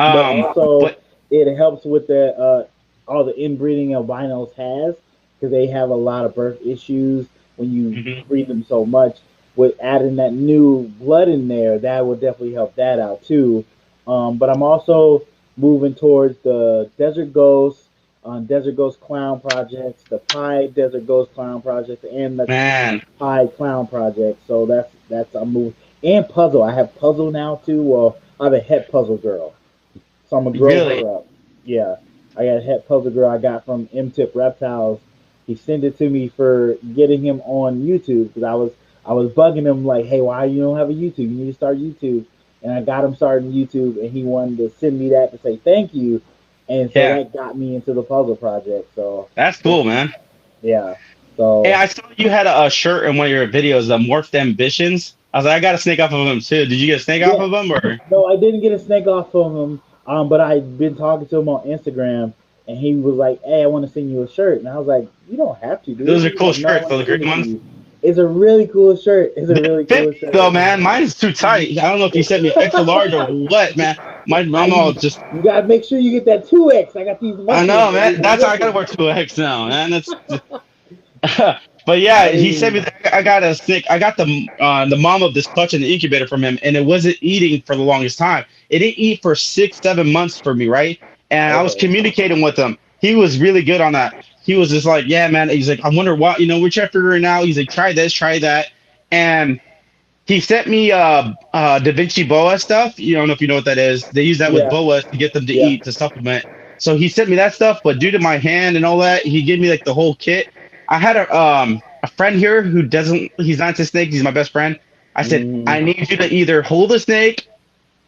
But
um,
also
but
it helps with the all the inbreeding albinos has because they have a lot of birth issues when you
mhm.
breed them so much. With adding that new blood in there, that would definitely help that out too. But I'm also moving towards the Desert Ghost Clown projects, the Pie Desert Ghost Clown project, and the
Man,
Pie Clown project. So that's I'm moving. And puzzle, I have puzzle now too. Well, I have a het puzzle girl. So I'm gonna grow
really.
her up. Yeah, I got a het puzzle girl I got from M Tip Reptiles. He sent it to me for getting him on YouTube because I was bugging him like, hey, why you don't have a YouTube? You need to start YouTube. And I got him started YouTube, and he wanted to send me that to say thank you, and so
Yeah,
that got me into the puzzle project. So
that's cool, man.
yeah,
Hey,
so
I saw you had a shirt in one of your videos, the Morphed Ambitions. I was like, I got a snake off of him too. Did you get a snake off
yeah.
of him or?
No, I didn't get a snake off of him, but I'd been talking to him on Instagram, and he was like, "Hey, I want to send you a shirt," and I was like, "You don't have to, dude."
Those are
He was
cool
like, "No, I
shirts,
want
those
to send
green
it to
ones.
you." It's a really cool shirt. It's a
They
really
fit
cool
me though,
shirt.
man. Mine is too tight. I don't know if you sent me extra large or what, man. My mom all
I
just.
You gotta make sure you get that 2X. I got these
I
muscles.
know, man. That's how I gotta wear 2X now, man. That's. But yeah, he sent me.
Hey,
I got a snake. I got the mom of this clutch in the incubator from him, and it wasn't eating for the longest time. It didn't eat for 6, 7 months for me, right? And I was
okay.
communicating with him. He was really good on that. He was just like, yeah, man. He's like, I wonder what, we're trying to figure it out. He's like, try this, try that, and he sent me Da Vinci boa stuff. You don't know if you know what that is. They use that with
Yeah.
boas to get them to
Yeah.
eat to supplement. So he sent me that stuff, but due to my hand and all that, he gave me like the whole kit. I had a friend here who doesn't. He's not into snakes. He's my best friend. I said I
Mm,
need you to either hold the snake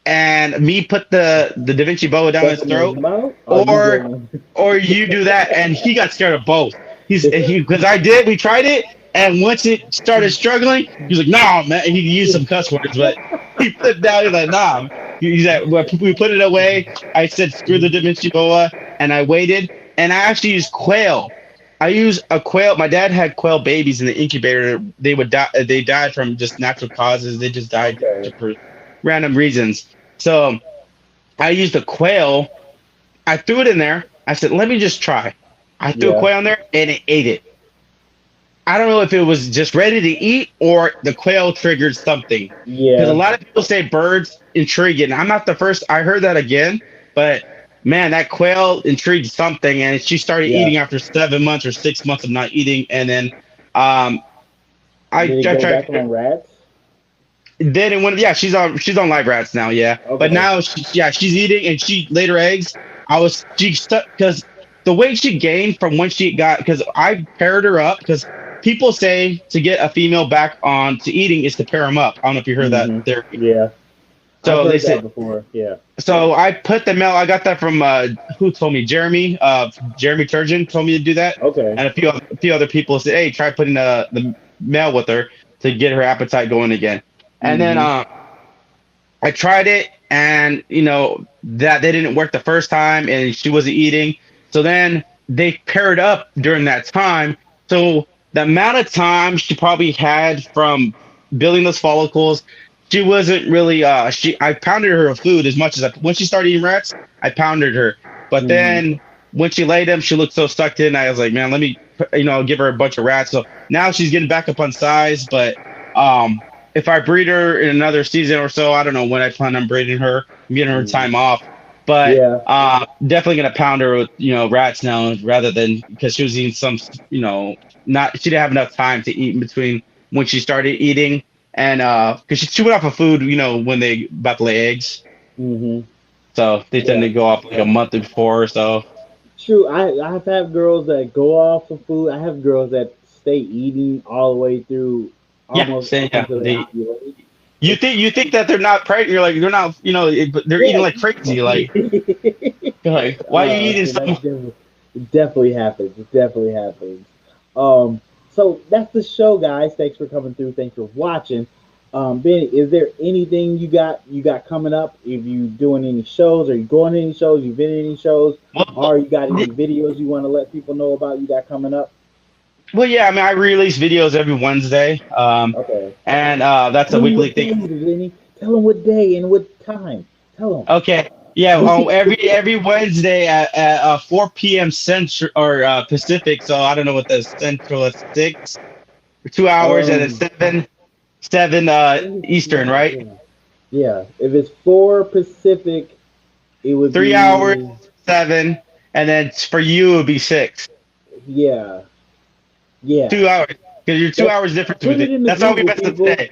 and me put the Da Vinci boa down
stuff
his
in his
throat,
mouth. Oh, you
or
going?
or you do that. And he got scared of both. He because I did. We tried it, and once it started struggling, he was like, "Nah, man." He used some cuss words, but he put it down. He's like, "Nah." He's like, well, we put it away. I said, "Screw the Da Vinci boa," and I waited. And I actually used quail. I use a quail. My dad had quail babies in the incubator. They would die. They died from just natural causes. They just died
Okay.
for random reasons. So I used a quail. I threw it in there. I said, "Let me just try." I threw a
Yeah.
quail in there, and it ate it. I don't know if it was just ready to eat or the quail triggered something. Because a
Yeah.
lot of people say birds intrigue, and I'm not the first. I heard that again, but man, that quail intrigued something, and she started
Yeah.
eating after 7 months or 6 months of not eating, and then um,
Did it
I
go
tried.
back on rats?
Then it went. Yeah, she's on live rats now. Yeah, but
Okay.
now she's eating, and she laid her eggs. I was she stuck because the weight she gained from when she got, because I paired her up, because people say to get a female back on to eating is to pair them up. I don't know if you heard that
Hmm.
there.
Yeah, I've
So they
heard that
said,
before. Yeah.
so I put the male. I got that from who told me? Jeremy. Jeremy Turgeon told me to do that,
Okay.
and a few other people said, "Hey, try putting the male with her to get her appetite going again." And then
Hmm.
I tried it, and that they didn't work the first time, and she wasn't eating. So then they paired up during that time. So the amount of time she probably had from building those follicles, she wasn't really. I pounded her food as much as when she started eating rats, I pounded her. But
Hmm.
then when she laid them, she looked so sucked in. I was like, man, let me, give her a bunch of rats. So now she's getting back up on size, but um if I breed her in another season or so, I don't know when I plan on breeding her. I'm getting her
Hmm.
time off, but
Yeah.
definitely gonna pound her with rats now rather than, because she was eating some not, she didn't have enough time to eat in between when she started eating, and because she went off of food when they about to lay eggs,
Hmm.
so they tend
Yeah.
to go off like a month before or so.
True. I've had girls that go off of food. I have girls that stay eating all the way through,
Yeah,
almost
same.
up
Yeah,
until they ovulate. It's
you think that they're not pregnant. You're like, they're not, but they're eating
yeah.
like crazy. Like, you're like, why are you eating
So
so?
it definitely happens. It definitely happens. Um, so that's the show, guys. Thanks for coming through. Thanks for watching. Benny, is there anything you got coming up? If you doing any shows, or you going to any shows? You've been in any shows,
Well,
or you got any videos you want to let people know about? You got coming up?
well, yeah. I mean, I release videos every Wednesday,
Okay.
and that's
Tell
a
them
weekly
what day,
thing.
Benny. Tell them what day and what time. Tell
Okay, yeah.
them.
Every Wednesday at 4 p.m. Central or Pacific. So I don't know what the Central is, 2 hours, and then
um.
seven
Let me
Eastern,
see.
right?
Yeah. Yeah. If it's 4 Pacific, it would
3 hours,
be,
7, and then for you it would be 6.
yeah. Yeah.
2 hours, because you're two
That's
hours difference
Put
with
it
it.
in the
That's how we
Google,
messed up
people.
today.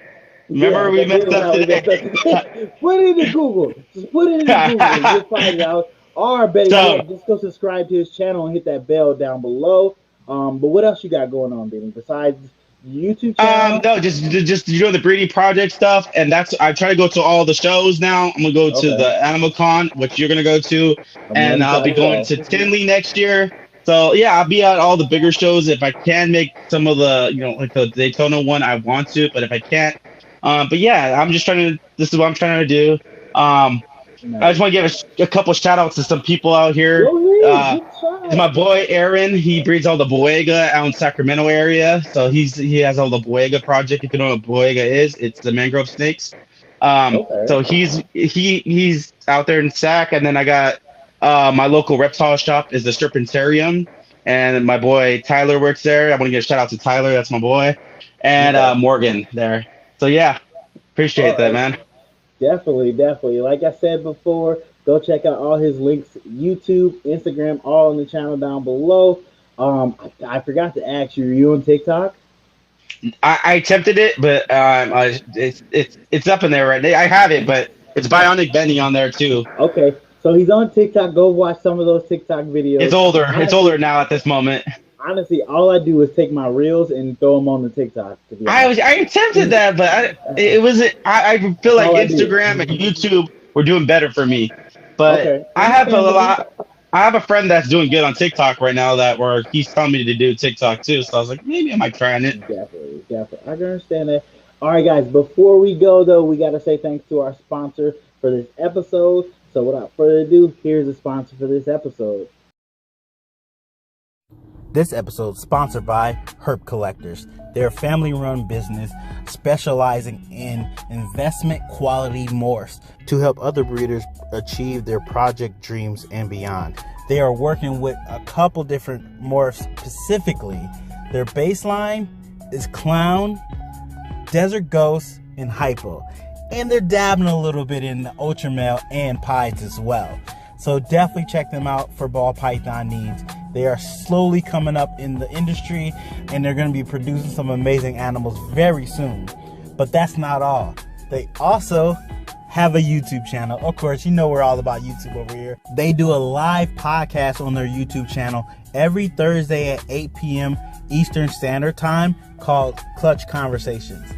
Yeah,
Remember we
that
messed
is
up
how we messed up
today.
today. Put it in the Google. Just put it in the Google and you'll find it out. Or better
So
yet, just go subscribe to his channel and hit that bell down below. But what else you got going on, Benny? Besides YouTube channel?
no, just doing the breeding project stuff, and that's I try to go to all the shows now. I'm gonna go to
Okay.
the Animal Con, which you're gonna go to,
I'm
and
gonna
I'll
try
be
to
going
go.
to Tinley next year. So yeah, I'll be at all the bigger shows if I can make some of the like the Daytona one. I want to, but if I can't, but yeah, I'm just trying to. This is what I'm trying to do. Um, I just
Nice.
want to give a couple shout outs to some people out here.
Go ahead.
Uh,
Good
is my
shot.
boy Aaron. He breeds all the Boega out in Sacramento area. So he has all the Boega project. If you know what Boega is, it's the mangrove snakes.
Okay.
So he's out there in Sac, and then I got my local reptile shop is the Serpentarium, and my boy Tyler works there. I want to give a shout out to Tyler. That's my boy, and
Okay.
Morgan there. So yeah,
All
appreciate that,
right.
man.
Definitely, definitely. Like I said before, go check out all his links, YouTube, Instagram, all in the channel down below. I forgot to ask you, are you on TikTok?
I attempted it, but it's up in there right now. I have it, but it's Bionic Benny on there too.
Okay, so he's on TikTok. Go watch some of those TikTok
It's
videos.
older. It's older
Honestly,
now at this moment.
honestly, all I do is take my reels and throw them on the TikTok. To be honest,
I attempted that, but it was I feel
that's
like
all I do.
Instagram and YouTube were doing better for me. But
Okay,
I have a
understandable.
lot. I have a friend that's doing good on TikTok right now that where he's telling me to do TikTok too. So I was like, maybe I might try it.
Definitely, definitely. I can understand that. All right, guys. Before we go, though, we got to say thanks to our sponsor for this episode. So, without further ado, here's the sponsor for this episode.
This episode is sponsored by Herp Collectors. They're a family-run business specializing in investment quality morphs to help other breeders achieve their project dreams and beyond. They are working with a couple different morphs specifically. Their baseline is Clown, Desert Ghost, and Hypo. And they're dabbing a little bit in the Ultramale and Pies as well. So definitely check them out for ball python needs. They are slowly coming up in the industry and they're going to be producing some amazing animals very soon. But that's not all. They also have a YouTube channel. Of course, you know we're all about YouTube over here. They do a live podcast on their YouTube channel every Thursday at 8 p.m. Eastern Standard Time called Clutch Conversations.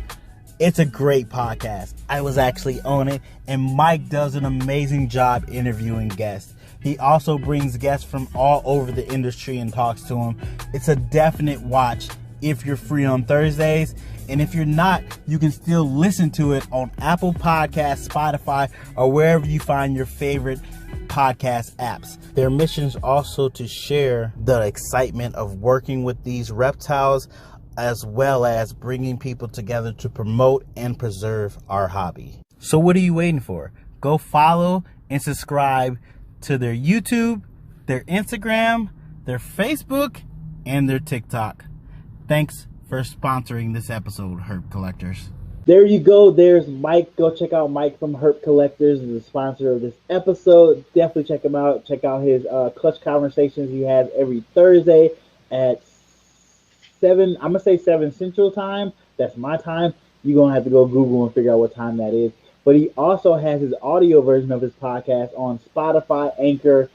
It's a great podcast. I was actually on it, and Mike does an amazing job interviewing guests. He also brings guests from all over the industry and talks to them. It's a definite watch if you're free on Thursdays. And if you're not, you can still listen to it on Apple Podcasts, Spotify, or wherever you find your favorite podcast apps. Their mission is also to share the excitement of working with these reptiles, as well as bringing people together to promote and preserve our hobby. So what are you waiting for? Go follow and subscribe to their YouTube, their Instagram, their Facebook, and their TikTok. Thanks for sponsoring this episode, Herp Collectors.
There you go. There's Mike. Go check out Mike from Herp Collectors, the sponsor of this episode. Definitely check him out. Check out his Clutch Conversations he has every Thursday at 7. I'm going to say 7 Central Time. That's my time. You're going to have to go Google and figure out what time that is. But he also has his audio version of his podcast on Spotify, Anchor,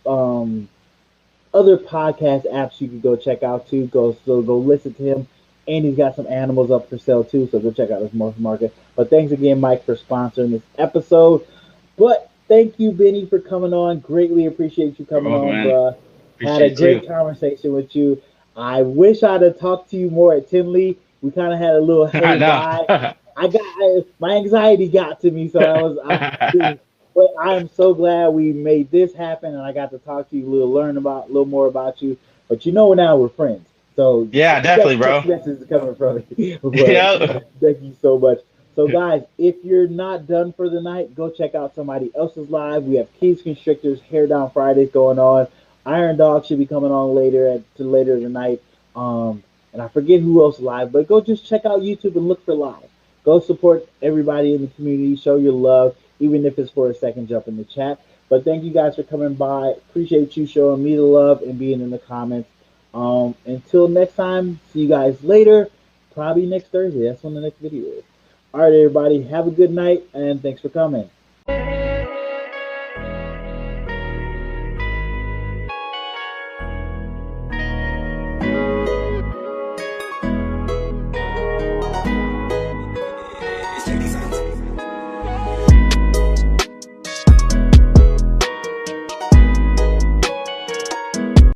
other podcast apps you can go check out too. Go listen to him. And he's got some animals up for sale too, so go check out his market. But thanks again, Mike, for sponsoring this episode. But thank you, Benny, for coming on. Greatly appreciate you coming on, bro. Had a great conversation with you. I wish I'd have talked to you more at Tinley. We kind of had a little hey bye. My anxiety got to me, so but I'm so glad we made this happen, and I got to talk to you, learn a little more about you. But now we're friends. So
yeah, definitely, bro.
This is coming from me. Yeah. Thank you so much. So guys, if you're not done for the night, go check out somebody else's live. We have Keys Constrictors Hair Down Fridays going on. Iron Dog should be coming on later tonight. And I forget who else live, but go just check out YouTube and look for live. Go support everybody in the community. Show your love, even if it's for a second jump in the chat. But thank you guys for coming by. Appreciate you showing me the love and being in the comments. Until next time, see you guys later. Probably next Thursday. That's when the next video is. All right, everybody. Have a good night, and thanks for coming.